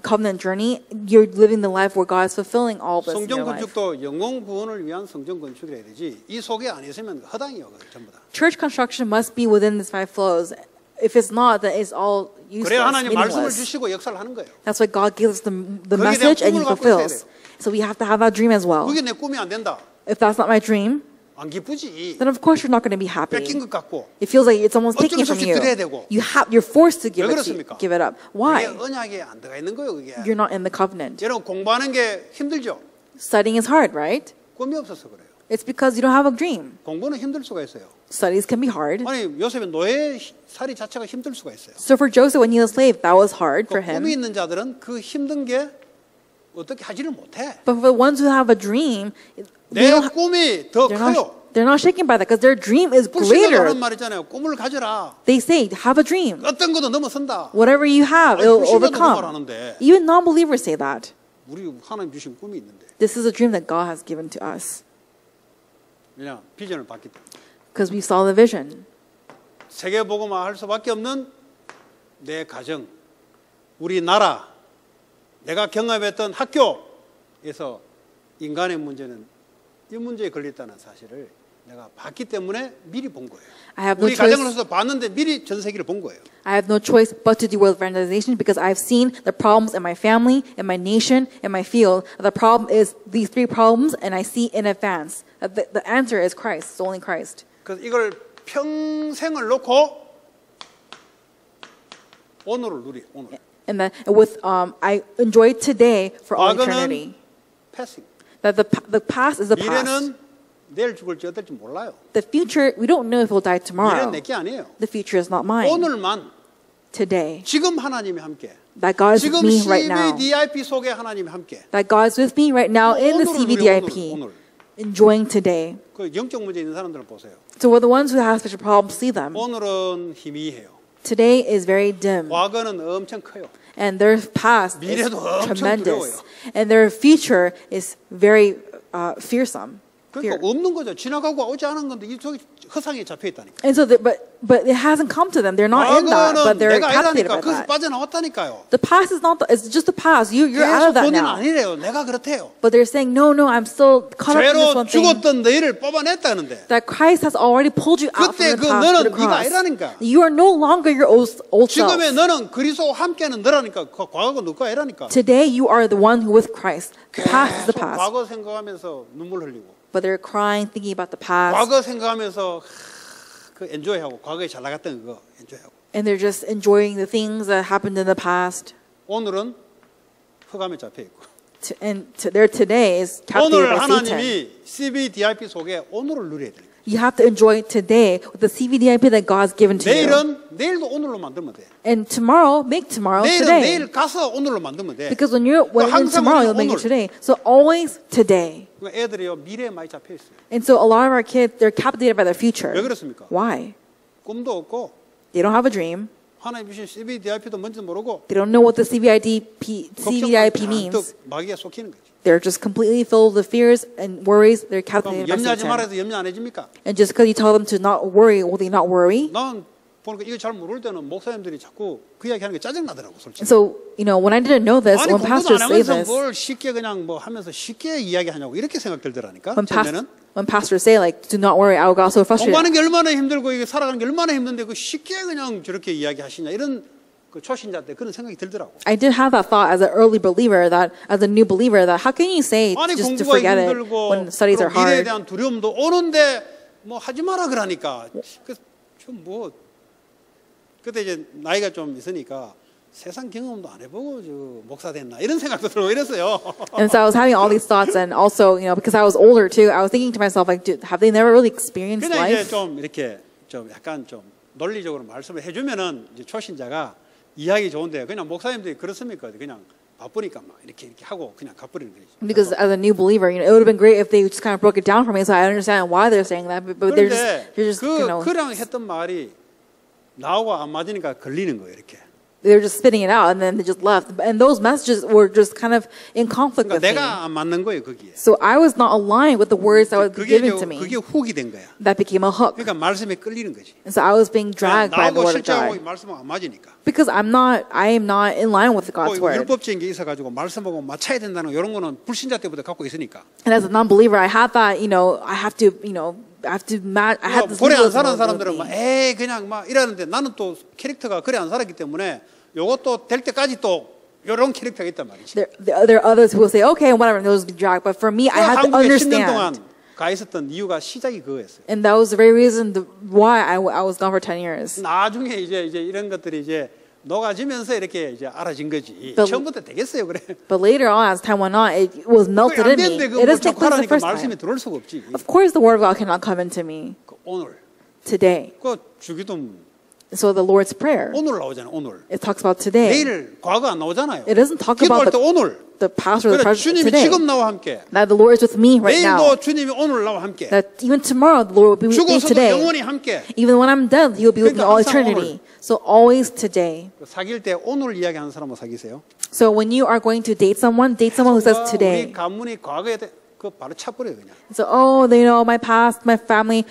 covenant journey, you're living the life where God is fulfilling all this in 성전 your life. 건축도 영원 구원을 위한 성전 건축이라 해야 되지. 이 속에 안 있으면 허당이요, 전부 다. Church construction must be within these five flows. If it's not, then it's all useless, 그래야 하나님 말씀을 meaningless. 주시고 역사를 하는 거예요. That's why God gives us the 거기에 message 대한 and He 꿈을 갖고 있어야 fulfills. So we have to have that dream as well. 그게 내 꿈이 안 된다. If that's not my dream, 안 기쁘지. then of course you're not going to be happy. 뺏긴 것 같고. It feels like it's almost 어쩔 taking it 수 from 없이 you. 드려야 되고. You're forced to give 왜 it, 그렇습니까? give it up. 그게 Why? 언약에 안 들어가 있는 거예요, 그게. You're not in the covenant. 여러분 공부하는 게 힘들죠. Studying is hard, right? 꿈이 없어서 그래요. It's because you don't have a dream. 공부는 힘들 수가 있어요. Studies can be hard. 아니 요셉의 노예 살이 자체가 힘들 수가 있어요. So for Joseph, when he was a slave, that was hard 그 for him. 꿈이 있는 자들은 그 힘든 게 어떻게 하지를 못해. But for the ones who have a dream, 내 꿈이 더 커요. they're not shaken by that because their dream is 불신자도 greater. 하는 말 있잖아요. 꿈을 가져라. They say, have a dream. 어떤 것도 넘어선다. Whatever you have, 아니, it'll 불신자도 그 overcome. 말하는데 Even non-believers say that. 우리 하나님 주신 꿈이 있는데. This is a dream that God has given to us 왜냐 비전을 봤기 때문에. because we saw the vision. 세계 복음화 할 수밖에 없는 내 가정, 우리 나라, 내가 경험했던 학교에서 인간의 문제는 이 문제에 걸렸다는 사실을 내가 봤기 때문에 미리 본 거예요. I have no 우리 가정을 choice. 해서 봤는데 미리 전 세계를 본 거예요. I have no choice but to deal with evangelization because I've seen the problems in my family, in my nation, in my field. The problem is these three problems, and I see in advance. The answer is Christ. It's only Christ. 그래서 이걸 평생을 놓고 오늘을 누리. 오늘. And then with I enjoy today for all eternity. 과거는 패싱. That the past is the past. 미래는 내일 죽을지 어떨지 몰라요. The future, we don't know if we'll die 미래는 tomorrow. 내게 아니에요. The future is not mine. 오늘만 Today. 지금 하나님이 함께. That God is with 지금 me right now. CVDIP 속에 하나님이 함께. That God is with me right now in the 오늘을 누려, CVDIP. 오늘. Enjoying today. 그 영적 문제 있는 사람들을 보세요. So we're the ones who have such a problem, see them. 오늘은 희미해요. Today is very dim. 과거는 엄청 커요. And their past is 미래도 엄청 tremendous. 두려워요. And their future is very fearsome. 그러니까 Fear. 없는 거죠. 지나가고 오지 않은 건데 이쪽에 허상에 잡혀 있다니까. And so, but it hasn't come to them. They're not in that, but 과거는 they're 내가 captivated 아니라니까. by 그래서 that. 빠져나왔다니까요. The past is not. It's just the past. You're out of 계속 that 본인은 now. 아니래요. 내가 그렇대요. But they're saying, no, I'm still caught up in this 죄로 one thing. 죽었던 너희를 뽑아냈다는데 That Christ has already pulled you out 그때 from the 그 past to 너는 the 네가 cross. 아니라니까. You are no longer your old self. 지금의 너는 그리스도와 함께하는 너라니까. 과거가 너가 아니라니까. Today you are the one who with Christ. The past is the 계속 past. 과거 생각하면서 눈물 흘리고 But they're crying, thinking about the past. 과거 생각하면서 그 엔조이하고 과거에 잘 나갔던 그거 엔조이하고 And they're just enjoying the things that happened in the past. 오늘은 흑암에 잡혀 있고. And their today is captivated 오늘 by Satan. 하나님이 CVDIP 속에 오늘을 누려야 돼요. You have to enjoy today with the CVDIP that God's given to you. 내일도 오늘로 만들면 돼. And tomorrow, make tomorrow 내일은 today. 내일 가서 오늘로 만들면 돼. Because when 항상 tomorrow, 우리는 you'll make 오늘. it today. So always today. 그러니까 애들이요 미래에 많이 잡혀 있어요. And so a lot of our kids, they're captivated by their future. 왜 그렇습니까? Why? 꿈도 없고 They don't have a dream. 하나님 주신 CVDIP도 뭔지 모르고 They don't know what the CVDIP 걱정만 means. 잔뜩 마귀에 속히는 거지. They're just completely filled with fears and worries. They're 그럼 captivated by 염려하지 Satan. 말아서 염려 안 해줍니까? And just because you tell them to not worry, will they not worry? 난 보니까 이거 잘 모를 때는 목사님들이 자꾸 그 이야기하는 게 짜증 나더라고 솔직히. And so, when I didn't know this, 아니 when 공부도 pastors 안 say 하면서 this, 뭘 쉽게 그냥 뭐 하면서 쉽게 이야기하냐고 이렇게 생각들더라니까. when, 처음에는 when pastors say, like, do not worry, I got so frustrated. 공부하는 게 얼마나 힘들고 이게 살아가는 게 얼마나 힘든데 그 쉽게 그냥 저렇게 이야기하시냐 이런 그 초신자 때 그런 생각이 들더라고. I did have that thought as an early believer, that as a new believer, that how can you say 아니 just to 공부가 forget it 힘들고 when studies are 미래에 hard? 대한 두려움도 오는데 뭐 하지 마라 그러니까 그좀뭐 그때 이제 나이가 좀 있으니까 세상 경험도 안 해보고 저 목사 됐나 이런 생각도 들고 이랬어요. And so I was having all these thoughts, and also, because I was older too, I was thinking to myself, like, have they never really experienced 그냥 이제 life? 좀 이렇게 좀 약간 좀 논리적으로 말씀을 해주면은 이제 초신자가 이야기 좋은데 그냥 목사님들이 그렇습니까? 그냥 바쁘니까 막 이렇게 하고 그냥 가버리는 거지. Because as a new believer, it would have been great if they just kind of broke it down for me, so I understand why they're saying that. But they're just 그랑 했던 말이 나하고 안 맞으니까 걸리는 거예요, 이렇게. they were just spitting it out, and then they just left. And those messages were just kind of in conflict 그러니까 with me. 내가 안 맞는 거예요, 거기에. So I was not aligned with the words that were given to me. 그게 훅이 된 거야. That became a hook. 그러니까 말씀에 끌리는 거지. And so I was being dragged by the 나하고 word of 실제하고 God. 말씀하고 안 맞으니까. Because I am not in line with God's word. 율법적인 게 있어가지고 말씀하고 맞춰야 된다는 이런 거는 불신자 때부터 갖고 있으니까. And as a non-believer, I had that, I had to this 고래 안 legalism 사는 with 사람들은 me. 막 그냥 막 이러는데 나는 또 캐릭터가 그래 안 살았기 때문에 요것도 될 때까지 또 요런 캐릭터가 있단 말이지. There are others who will say, okay, whatever, those will be dragged. But for me, I had to 한국에 10년 동안 understand. 가 있었던 이유가 시작이 그거였어요. And that was the very reason why I was gone for 10 years. 나중에 이제 이런 것들이 이제 녹아지면서 이렇게 이제 알아진 거지. But- 처음부터 되겠어요, 그래. But later on, as time went on, it was melted 안 in me. 되는데 It 그뭐 doesn't take 자꾸 place the 하라니까 first 말씀이 time. 들어올 수가 없지. Of course, the word of God cannot come into me 그 오늘 today. 그 주기도 So the Lord's Prayer, 오늘 나오잖아, 오늘. it talks about today. 내일 과거 안 나오잖아요. It doesn't talk 기도할 about 때 오늘. the past or the 그래, present 주님이 today. 지금 나와 함께. That the Lord is with me right now. 내일도 주님이 오늘 나와 함께. That even tomorrow, the Lord will be with me 죽어서도 today. 영원히 함께. Even when I'm dead, He will be with me 그러니까 all 항상 eternity. So always today. 사귈 때 오늘 이야기하는 사람하고 사귀세요. So when you are going to date someone who says 우리 today. 가문이 과거에 그 바로 차버려요 그냥. So, my past, my family,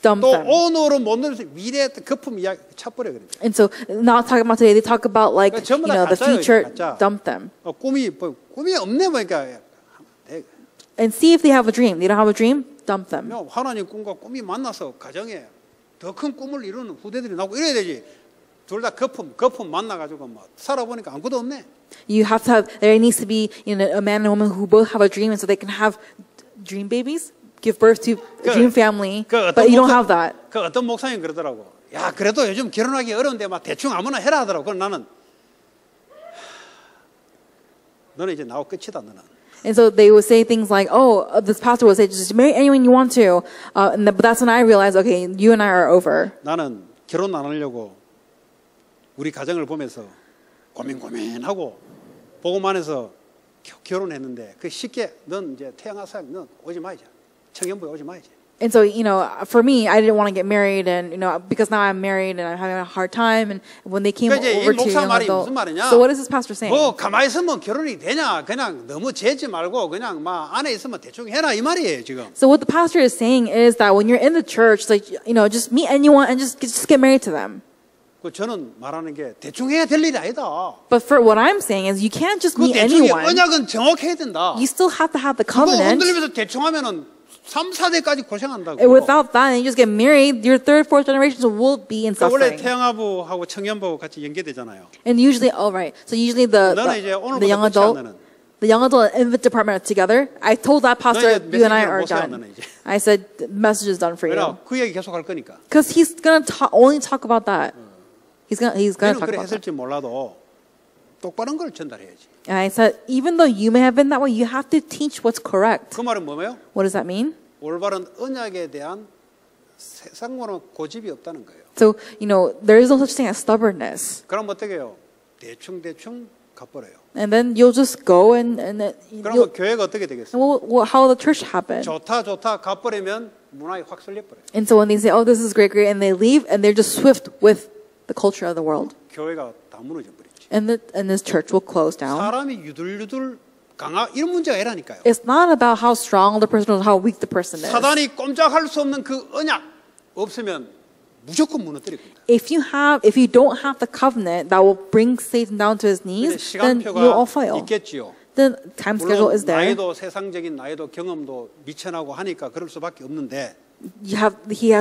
dump 또 them. 오늘은 못 늘면서 미래의 거품 이야기 차버려 그래. And so not talking about today, they talk about like, 전부 다 the 가짜예요, future, 가짜. dump them. 꿈이 없네 보니까. And see if they have a dream. They don't have a dream, dump them. 하나님 꿈과 꿈이 만나서 가정에 더 큰 꿈을 이루는 후대들이 나오고 이래야 되지. 둘 다 거품 만나가지고 막 살아보니까 아무것도 없네. There needs to be a man and a woman who both have a dream, and so they can have dream babies, give birth to a dream family, but you don't have that. 그 어떤 목사님 그러더라고. 야, 그래도 요즘 결혼하기 어려운데 막 대충 아무나 해라 하더라고. 그럼 나는 너는 이제 나하고 끝이다 너는. And so they would say things like, this pastor will say, just marry anyone you want to. But that's when I realized, okay, you and I are over. 나는 결혼 안 하려고 우리 가정을 보면서 고민하고 보고만 해서 결혼했는데 그 쉽게 넌 이제 태어나서 넌 오지 마이자. 청년부에 오지 마이자. And so, for me, I didn't want to get married, and because now I'm married and I'm having a hard time. And when they came 그러니까 over 이 to 목사 young 말이 adult, 무슨 말이냐? so what is this pastor saying? 뭐 가만히 있으면 결혼이 되냐? 그냥 너무 재지 말고 그냥 막 안에 있으면 대충 해라 이 말이에요 지금. So what the pastor is saying is that when you're in the church, like just meet anyone and just get married to them. 그 저는 말하는 게 대충 해야 될 일이 아니다. But for what I'm saying is you can't just 그 meet 대충의 anyone. 언약은 정확해야 된다. You still have to have the 그거 covenant. 흔들리면서 대충 하면은 3, 4대까지 고생한다고. And without that, and you just get married, your third, fourth generations will be in 그러니까 원래 suffering. 태양아부하고 청년부하고 같이 연계되잖아요. And usually, so usually the 너는 이제 오늘부터 young 끝이야, adult, 너는. the young adult and infant department are together. I told that pastor, 너는 you and I 메시지를 are 못 써요, done. 너는 이제. I said, the message is done for you. 왜냐 그 얘기 계속 할 거니까. Because he's going to only talk about that. He's gonna 너는 talk 그래 about that. 했을지 몰라도 똑바른 걸 전달해야지. And I said, even though you may have been that way, you have to teach what's correct. 그 말은 뭐예요? What does that mean? 올바른 언약에 대한 세상으로는 고집이 없다는 거예요. So, there is no such thing as stubbornness. 그럼 어떻게 해요? 대충 갚버려요. And then you'll just go and 그러면 교회가 어떻게 되겠어요? how will the church happen? 좋다 갚버리면 문화에 확 설려버려요. And so when they say, oh, this is great, and they leave, and they're just swift with the culture of the world. 교회가 다 무너져 버리죠. And this church will close down. 사람이 유들유들 이런 문제가 아니라니까요. It's not about how strong the person is, how weak the person is. 사단이 꼼짝할 수 없는 그 언약 없으면 무조건 무너뜨립니다. If you don't have the covenant that will bring Satan down to his knees, then you'll all 시간표가 fail. 있겠지요. The time schedule 물론 is there. 나이도 세상적인 나이도 경험도 미천하고 하니까 그럴 수밖에 없는데 He has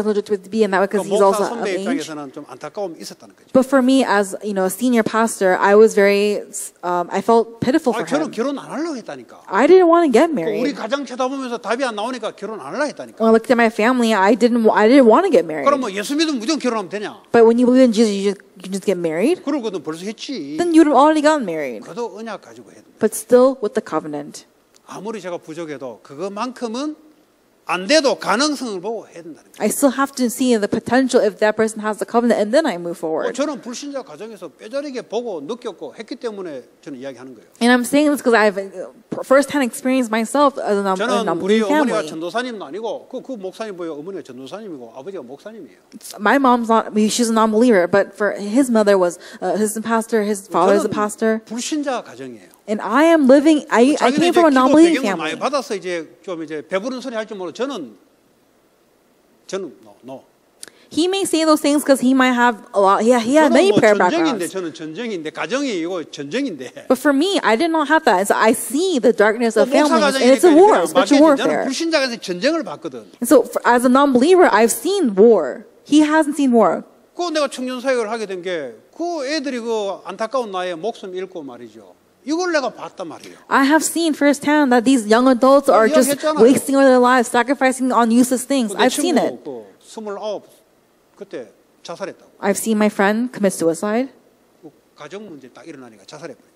no right to be in that way because he's 목사 also of 선배 age. 입장에서는 좀 안타까움이 있었다는 거죠. But for me, as a senior pastor, I was I felt pitiful for 저는 him. 결혼 안 하려고 했다니까. I didn't want to get 우리 married. 가정 쳐다보면서 답이 안 나오니까 결혼 안 하려고 했다니까. When I looked at my family, I didn't want to get married. 그럼 뭐 예수 믿으면 무조건 결혼하면 되냐? But when you believe in Jesus, you can just get married. 그러고는 벌써 했지. Then you'd have already gotten married. 그래도 언약 가지고 해야 돼. But still with the covenant. 아무리 제가 부족해도 그것만큼은 안 돼도 가능성을 보고 해야 된다는 거예요. I still have to see the potential if that person has the covenant, and then I move forward. 저는 불신자 가정에서 뼈저리게 보고 느꼈고 했기 때문에 저는 이야기하는 거예요. And I'm saying this because I've first-hand experienced myself as a 저는 우리 non-believing 어머니가 family. 전도사님도 아니고 그 목사님 보여 어머니가 전도사님이고 아버지가 목사님이에요. My mom's not; she's a non-believer, but for his mother was his pastor, his father is a pastor, 불신자 가정이에요. and I am living. I came from a non-believing 배경을 많이 family. 받아서 좀 배부른 소리 할 줄 모르고 저는 no. He may say those things because he might have a lot. He had many prayer backgrounds. 저는 전쟁인데 가정이 이거 전쟁인데. But for me, I did not have that. And so I see the darkness of 목사 families, and it's a 가정이니까 war, spiritual 저는 warfare. 불신자가서 전쟁을 봤거든. And so, as a non-believer, I've seen war. He hasn't seen war. 그 내가 청년 사역을 하게 된 게 그 애들이 그 안타까운 나이에 목숨 잃고 말이죠. 이걸 내가 봤단 말이에요. I have seen firsthand that these young adults are just 이야기했잖아요. wasting away their lives, sacrificing on useless things. 내 I've seen it. 친구 29 그때 자살했다고. I've seen my friend commit suicide 그 가정 문제 딱 일어나니까 자살해버려.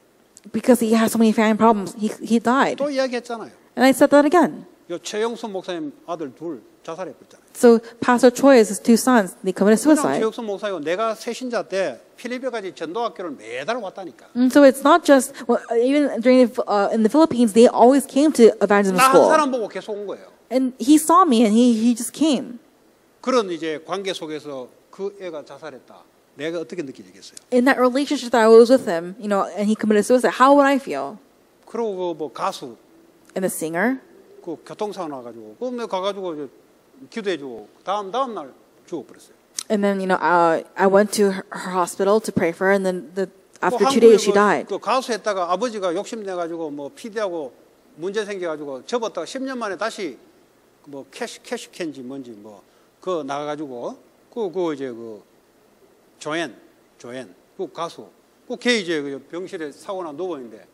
because he has so many family problems. He died. 또 이야기했잖아요. And I said that again. 요 최영선 목사님 아들 둘 자살해버렸잖아요. So Pastor Choi, his two sons, they committed suicide. 최영선 목사님 내가 새신자 때 필리핀까지 전도학교를 매달 왔다니까. So it's not just even during in the Philippines, they always came to evangelism 나 한 school. 사람 보고 계속 온 거예요. And he saw me and he just came. 그런 이제 관계 속에서 그 애가 자살했다. 내가 어떻게 느끼겠어요? In that relationship that I was with him, and he committed suicide, how would I feel? 그리고 그 뭐 가수 And the singer, 그 교통사고 나가지고 그럼 내가 가가지고 이제 기도해주고 다음 날 죽어버렸어요. and then I went to her hospital to pray for her, and then after 그 2 days she 한국에 died. 그 가수 했다가 아버지가 욕심내가지고 뭐 PD하고 문제 생겨가지고 접었다가 10년 만에 다시 뭐 캐시캔지 뭔지 뭐 그거 나가가지고 그 이제 그 조엔 그 가수 걔 이제 그 병실에 사고나 누워 있는데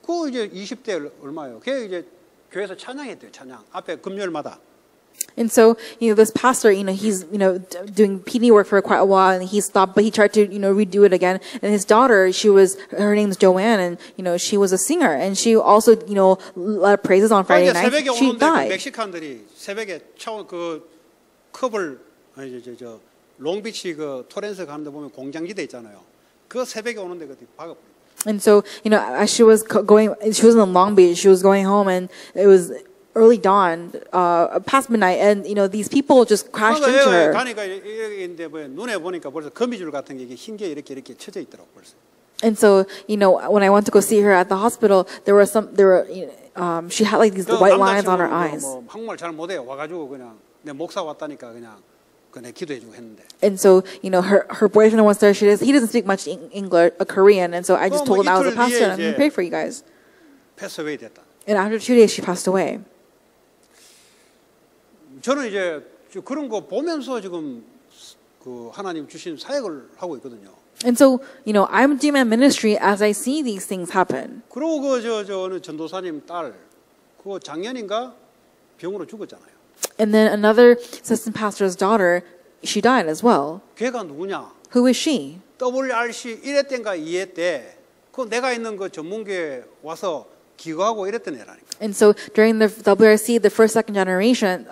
그 이제 20대 얼마예요? 걔 이제 교회에서 찬양했대요. 찬양 앞에 금요일마다. And so, this pastor, he's, doing PD work for quite a while, and he stopped, but he tried to, redo it again. And his daughter, her name's Joanne, and she was a singer, and she also, led praises on Friday nights. 새벽에 She 오는데 그 died. 멕시칸들이 새벽에 그 컵을 저 롱비치 그 토렌스 가는데 보면 공장지대 있잖아요. 그 새벽에 오는데 그 박아버려. And so, as she was she was in Long Beach, she was going home, and it was early dawn, past midnight, and these people just crashed into her. 가니까 있는데 뭐 눈에 보니까 벌써 거미줄 같은 게 흰 게 이렇게 쳐져 있더라고 벌써. And so, when I went to go see her at the hospital, she had like these white lines on her eyes. 뭐 한국말 잘 못해요. 와가지고 그냥 내 목사 왔다니까 그냥 내 기도해주고 했는데. And so, her boyfriend once there, he doesn't speak much English, Korean, and so I just told him I was a pastor and I'm going to pray for you guys. 패스웨이 됐다. And after 2 days, she passed away. 저는 이제 그런 거 보면서 지금 그 하나님 주신 사역을 하고 있거든요. And so, I'm doing my ministry as I see these things happen. 그리고 그 어느 전도사님 딸, 그 작년인가 병으로 죽었잖아요. And then another assistant pastor's daughter, she died as well. 걔가 누구냐? Who is she? WRC 1회 때인가 2회 때 그 내가 있는 그 전문교회 와서 기거하고 이랬던 애라니까. And so during the WRC, the second generation,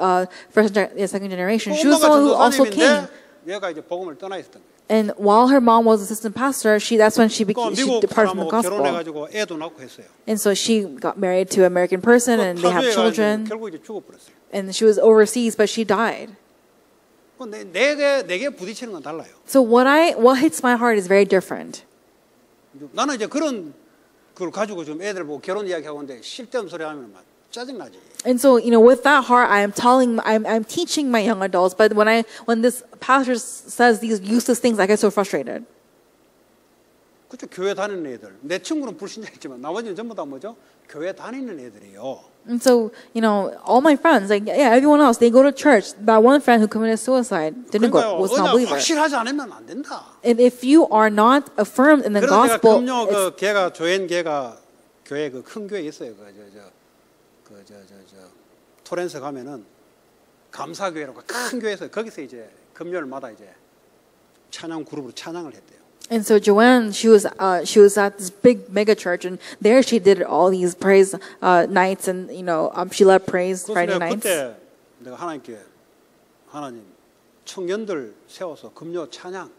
she was someone who also came. 얘가 이제 복음을 떠나 있었던 거예요. And while her mom was assistant pastor, that's when she 미국 departed from the 사람하고 gospel. 결혼해가지고 애도 낳고 했어요. And so she got married to an American person, and they have children. 결국 이제 죽어버렸어요. And she was overseas, but she died. 내게 부딪히는 건 달라요. So what hits my heart is very different. 나는 이제 그런 걸 가지고 좀 애들 보고 결혼 이야기하고 있는데 쓸데없는 소리 하면 막 짜증나지. And so, with that heart, I'm teaching my young adults. But when this pastor says these useless things, I get so frustrated. 그렇죠. 교회 다니는 애들. 내 친구는 불신자였지만 나머지는 전부 다 뭐죠? 교회 다니는 애들이요. And so, all my friends, everyone else, they go to church. That one friend who committed suicide was not a believer. 확실하지 않으면 안 된다. And if you are not affirmed in the gospel, 그래서 내가 조엔 교회 그 큰 교회 있어요. 토렌스 가면은 감사교회라고 큰 교회에서 거기서 이제 금요일마다 이제 찬양 그룹으로 찬양을 했대요. And so Joanne, she was at this big mega church, and there she did all these praise nights, and she led praise Friday nights. 그때 내가 하나님 청년들 세워서 금요 찬양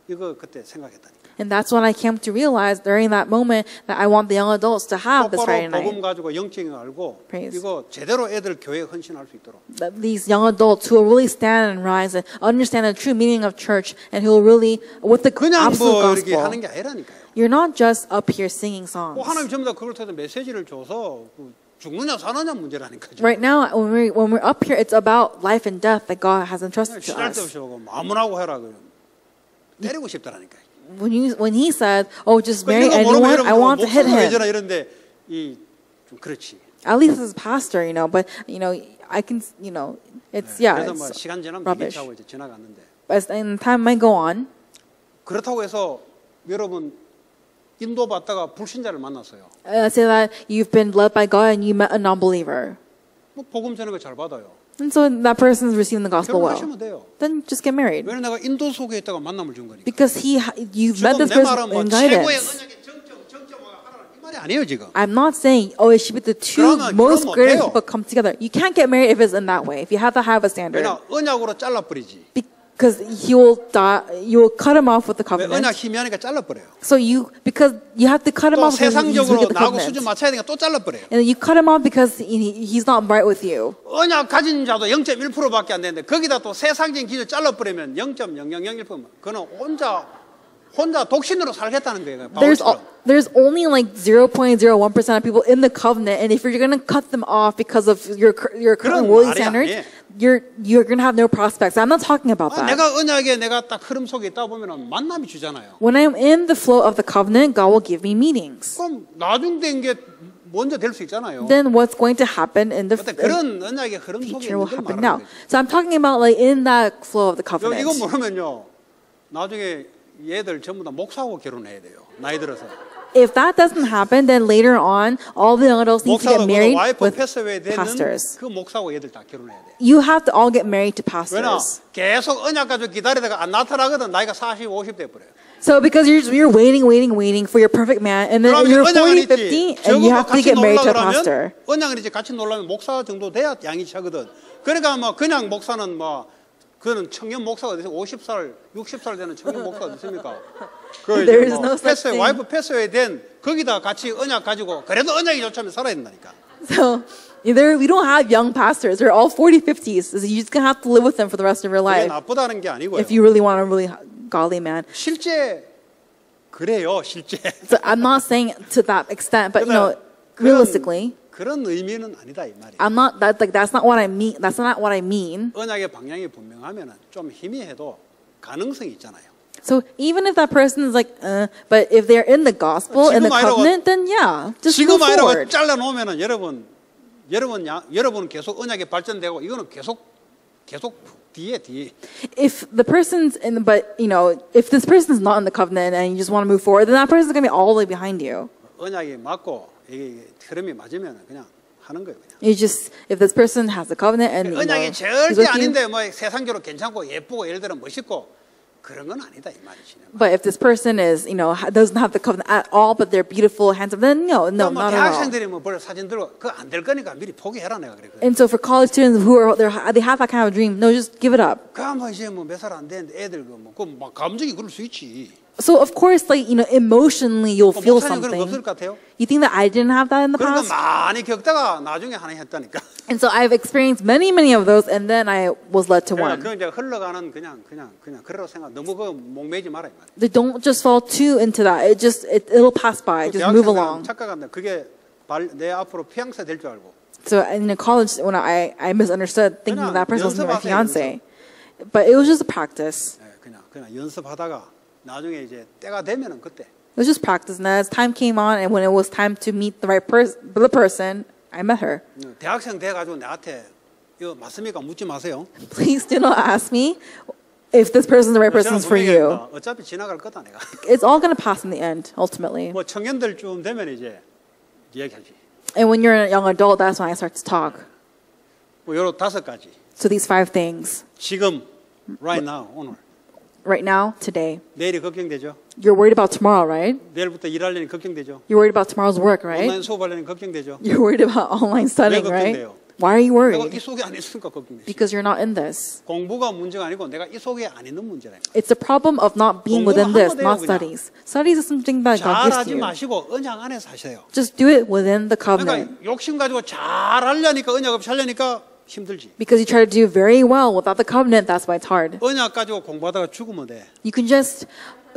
이거 그때 생각했다니까. And that's when I came to realize during that moment that I want the young adults to have this Friday night. 복음 가지고 영적인 거 알고 이거 제대로 애들 교회에 헌신할 수 있도록. That these young adults who will really stand and rise and understand the true meaning of church, and who will really, with the absolute gospel. 하는 게 아니라니까요. You're not just up here singing songs. 하나님 전부 다 그걸 통해서 메시지를 줘서 죽느냐 사느냐 문제라니까요. Right now, when we're up here, it's about life and death that God has entrusted to us. 쓸데없이 오고 마음하고 해라 그러면 때리고 싶다라니까요. When he said, "Oh, just marry anyone," I want to hit him. 이런데 좀 그렇지. At least as a pastor, but I can, it's 그래서 뭐 시간 지나면 rubbish. 하고 이제 지나갔는데. As in time might go on. 그렇다고 해서 여러분 인도 받다가 불신자를 만났어요. Say that you've been led by God and you met a non-believer. 뭐 복음 전하는 거 잘 받아요. And so that person is receiving the gospel well. 결혼하시면 돼요. Then just get married. 왜냐면 내가 인도 속에 있다가 만남을 준 거니까. Because you met this person in guidance. 이 말이 아니에요 지금. I'm not saying, it should be the two most greatest people come together. You can't get married if it's in that way. If you have to have a standard. 왜냐 언약으로 잘라버리지. Because you will cut him off with the covenant. 언약 희미하니까 잘라버려요. So because you have to cut him off because he's 세상적으로 with the 나하고 covenant. 수준 맞춰야 되니까 또 잘라버려요. And you cut him off because he's not right with you. 언약 가진 자도 0.1%밖에 안 되는데 거기다 또 세상적인 기준 잘라버리면 0.0001%. 그는 혼자 독신으로 살겠다는 거예요. There's only like 0.01% of people in the covenant, and if you're going to cut them off because of your current worldly standards, you're going to have no prospects. I'm not talking about that. 내가 언약에 내가 딱 흐름 속에 있다 보면은 만남이 주잖아요. When I'm in the flow of the covenant, God will give me meetings. 그럼 나중된 게 먼저 될 수 있잖아요. Then what's going to happen in the 그런 언약의 흐름 속에 future will 있는 걸 happen 말하는 now. 거죠. So I'm talking about like in that flow of the covenant. 이거 모르면요. 나중에 얘들 전부 다 목사하고 결혼해야 돼요. 나이 들어서. If that doesn't happen, then later on, all the young adults need to get married with pastors. 그 목사하고 얘들 다 결혼해야 돼. You have to all get married to 왜냐? pastors. 계속 언약 가지고 기다리다가 안 나타나거든. 나이가 40, 50 돼 버려요. So because you're waiting for your perfect man, and then you're 40, 50, and you have to get married to a pastor. 언약을 이제 같이 놀라면 목사 정도 돼야 양이 차거든. 그러니까 뭐 그냥 목사는 뭐 그는 청년 목사가 어디 있어? 50살, 60살 되는 청년 목사가 어디 있습니까? There is no such thing. 와이프 패스웨이 된 거기다 같이 언약 가지고 그래도 언약이 좋다면 살아야 된다니까. So we don't have young pastors. They're all 40, 50s. So you're just gonna have to live with them for the rest of your 그게 life. 나쁘다는 게 아니고요. If you really want a really godly man. 실제 그래요, 실제. So I'm not saying to that extent, but realistically. 그런 의미는 아니다 이 말이에요. I'm not that's not what I mean. That's not what I mean. 언약의 방향이 분명하면은 좀 희미해도 가능성이 있잖아요. So even if that person is like, but if they're in the gospel, in the covenant, then yeah, just move forward. 지금 잘라 놓으면은 여러분 계속 언약이 발전되고 이거는 계속 뒤에. If the person's in, but if this person's not in the covenant and you just want to move forward, then that person's gonna be all the way behind you. 언약이 맞고 이게 흐름이 맞으면 그냥 하는 거예요. 그냥. You just if this person has the covenant and 언약이 절대 아닌데 뭐 세상적으로 괜찮고 예쁘고 예를 들어 멋있고 그런 건 아니다 이 말이지. But if this person is, doesn't have the covenant at all, but they're beautiful, handsome, then no, 뭐 not at all. 대학생들이 뭐 사진 들고 그거 안 될 거니까 미리 포기해라 내가 그랬거든. And so for college students who they have that kind of dream, no, just give it up. 그뭐 이제 뭐 몇 살 안 되는데 애들 막 감정이 그럴 수 있지. So of course, emotionally you'll feel 목사님 그런 거 없을 something. 것 같아요? You think that I didn't have that in the 그러니까 past? 많이 겪다가 나중에 하나 했다니까. And so I've experienced many of those, and then I was led to one. 그 이제 흘러가는 그냥 그러라고 생각. 너무 그 목매지 마라 이 말이야. They don't just fall too into that. It'll pass by. Just move along. 착각한다. 그게 내 앞으로 피앙새 될 줄 알고. So in college, when I misunderstood, thinking 그냥 that person was my 연습하세요, fiance, but it was just a practice. 그냥 연습하다가 나중에 이제 때가 되면은 그때. It was just practice, and as time came on, and when it was time to meet the person, I met her. 대학생 돼 가지고 나한테 이거 맞습니까? 묻지 마세요. Please do not ask me if this person is the right person for you. 어차피 지나갈 거다 내가. It's all going to pass in the end, ultimately. 뭐 청년들쯤 되면 이제 얘기하지. And when you're a young adult, that's when I start to talk. 뭐 요런 5가지. So these 5 things. 지금, right now, 오늘. Right now, today. 내일이 걱정되죠? You're worried about tomorrow, right? 내일부터 일하려니 걱정되죠? You're worried about tomorrow's work, right? 온라인 수업하려니 걱정되죠? You're worried about online studying, right? 걱정돼요? Why are you 내가 이 worried? 속에 안 있으니까 걱정되지. Because you're not in this. 공부가 문제가 아니고 내가 이 속에 안 있는 문제라. It's a problem of not being within 공부를 this, 하면 돼요, not 그냥. studies. Studies is something that God gives 잘하지 to you. 마시고 언약 안에서 하세요. Just do it within the covenant. 그러니까 욕심 가지고 잘하려니까 언약 없이 하려니까 힘들지. Because you try to do very well without the covenant, that's why it's hard. 언약 가지고 공부하다가 죽으면 돼. You can just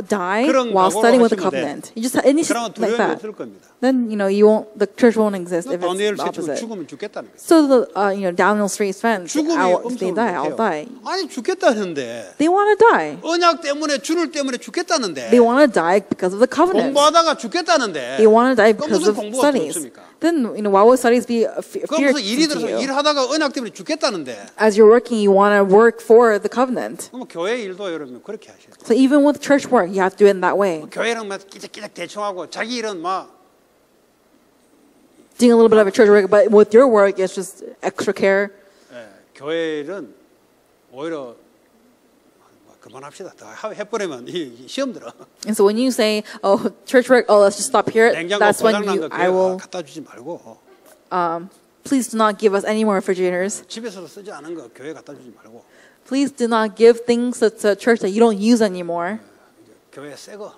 die 그런 while 각오로 studying with the 하시면 돼. covenant. You just initiate 그러면 like 두려움이 that. 없을 겁니다. Then the church won't exist if 다니엘 it's the 셋 opposite. 죽으면 죽겠다는 거예요. So Daniel Street's friends, 죽음이 if they 엄청 die, I'll 못해요. die. 아니 죽겠다는데 They want to die. 언약 때문에 주를 때문에 죽겠다는데 They want to die because of the covenant. 공부하다가 죽겠다는데 They want to die 그럼 because 무슨 of 공부가 studies. 두렵습니까? Then why would studies be a 그럼 fear 무슨 일이 to 들어서 you? 일하다가 언약 때문에 죽겠다는데 As you're working, you want to work for the covenant. 그럼 교회 일도 여러분 그렇게 하셔야 돼요. So even with church work, you have to do it in that way. 교회랑 막 끼적끼적 대충 하고 자기 일은 막 Doing a little bit of a church work, but with your work, it's just extra care. 교회 일은 오히려 그만합시다. 다 해버리면 시험 들어. And so when you say, "Oh, church work, let's just stop here," 냉장고 that's when 고장난 거 I 교회 will. 갖다 주지 말고 Please do not give us any more refrigerators. 집에서도 쓰지 않은 거 교회 갖다 주지 말고 Please do not give things to church that you don't use anymore. 교회 새 거.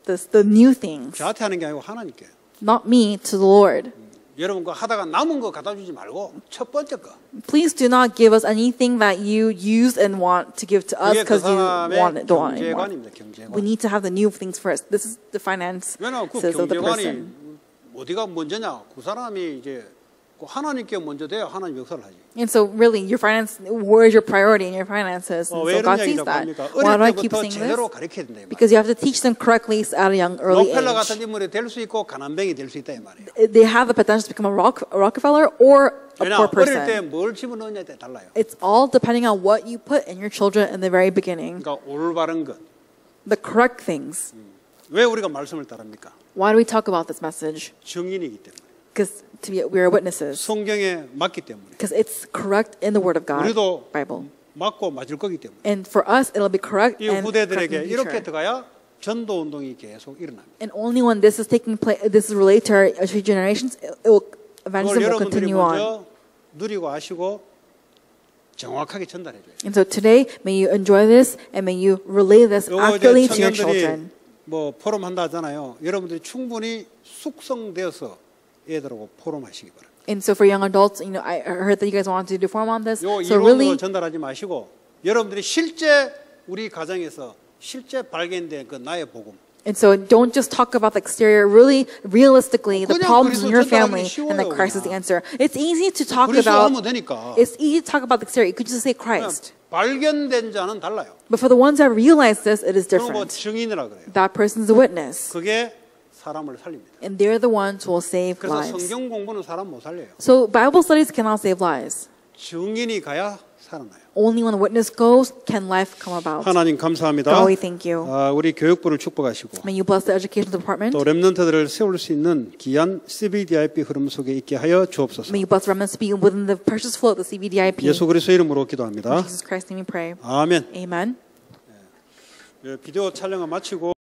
The new things, 저한테 하는 게 아니고 하나님께. not me, to the Lord. 여러분 거 하다가 남은 거 갖다 주지 말고 첫 번째 거. Please do not give us anything that you use and want to give to us 그게 그 because you 사람의 don't want it anymore. 경제관입니다. 경제관. We need to have the new things first. This is the finances 왜냐하면 그 of the 경제관이 person. 어디가 먼저냐? 그 사람이 이제 그 하나님께 먼저 돼야 하나님 역사를 하지. And so really, your finance, where is your priority in your finances? And 왜 so God 이런 sees 얘기를 that. 합니까? Why do I 어릴 keep 때부터 saying 제대로 this? 가르쳐야 된다 이 말이에요. Because you have to teach them correctly at a young, early 록펠러 age. 같은 인물이 될 수 있고 가난뱅이 될 수 있다 이 말이에요. They have the potential to become a Rockefeller or a 왜냐 poor 어릴 때 person. 뭘 집어넣느냐에 따라 달라요. It's all depending on what you put in your children in the very beginning. 그러니까 올바른 것. The correct things. 왜 우리가 말씀을 따릅니까? Why do we talk about this message? 증인이기 때문에. Because we are witnesses. 성경에 맞기 때문에. Because it's correct in the Word of God, 우리도 Bible. 맞고 맞을 거기 때문에. And for us, it'll be correct 이 and correct 후대들에게 in the 이렇게 future. 들어가야 전도 운동이 계속 일어납니다. And only when this is taking place, this is related to our three generations, evangelism 그걸 will 여러분들이 continue on. 먼저 누리고 아시고 정확하게 전달해줘요. And so today, may you enjoy this and may you relay this 요거 accurately 이제 to your 청년들이 children. 뭐 포럼 한다 하잖아요. 여러분들이 충분히 숙성되어서 애들하고 포럼하시기 바랍니다. And so for young adults, I heard that you guys wanted to do forum on this. 요 So 이론으로 really, 전달하지 마시고 여러분들이 실제 우리 가정에서 실제 발견된 그 나의 복음. and so don't just talk about the exterior. Really, realistically, the 그냥 problems in your 그리스도 family 전달하기 and that 쉬워요, Christ is the 그냥. answer. It's easy to talk 그리스도 about. 하면 되니까. It's easy to talk about the exterior. You could just say 그냥 Christ. 발견된 자는 달라요. But for the ones that realize this, it is 그런 거 different. 증인이라 그래요. That person's a witness. 그게 사람을 살립니다. And they're the ones who will save 그래서 lives. 성경 공부는 사람 못 살려요. So Bible studies cannot save lives. 증인이 가야 살아나요. Only when the witness goes can life come about. 하나님 감사합니다. God, we thank you. 우리 교육부를 축복하시고 May you bless the education department. 또 렘넌트들을 세울 수 있는 귀한 CBDIP 흐름 속에 있게 하여 주옵소서. May you bless remnants to be within the precious flow of the CVDIP. 예수 그리스도의 이름으로 In 기도합니다. Jesus Christ's name we pray. 아멘. Amen. 비디오 촬영을 마치고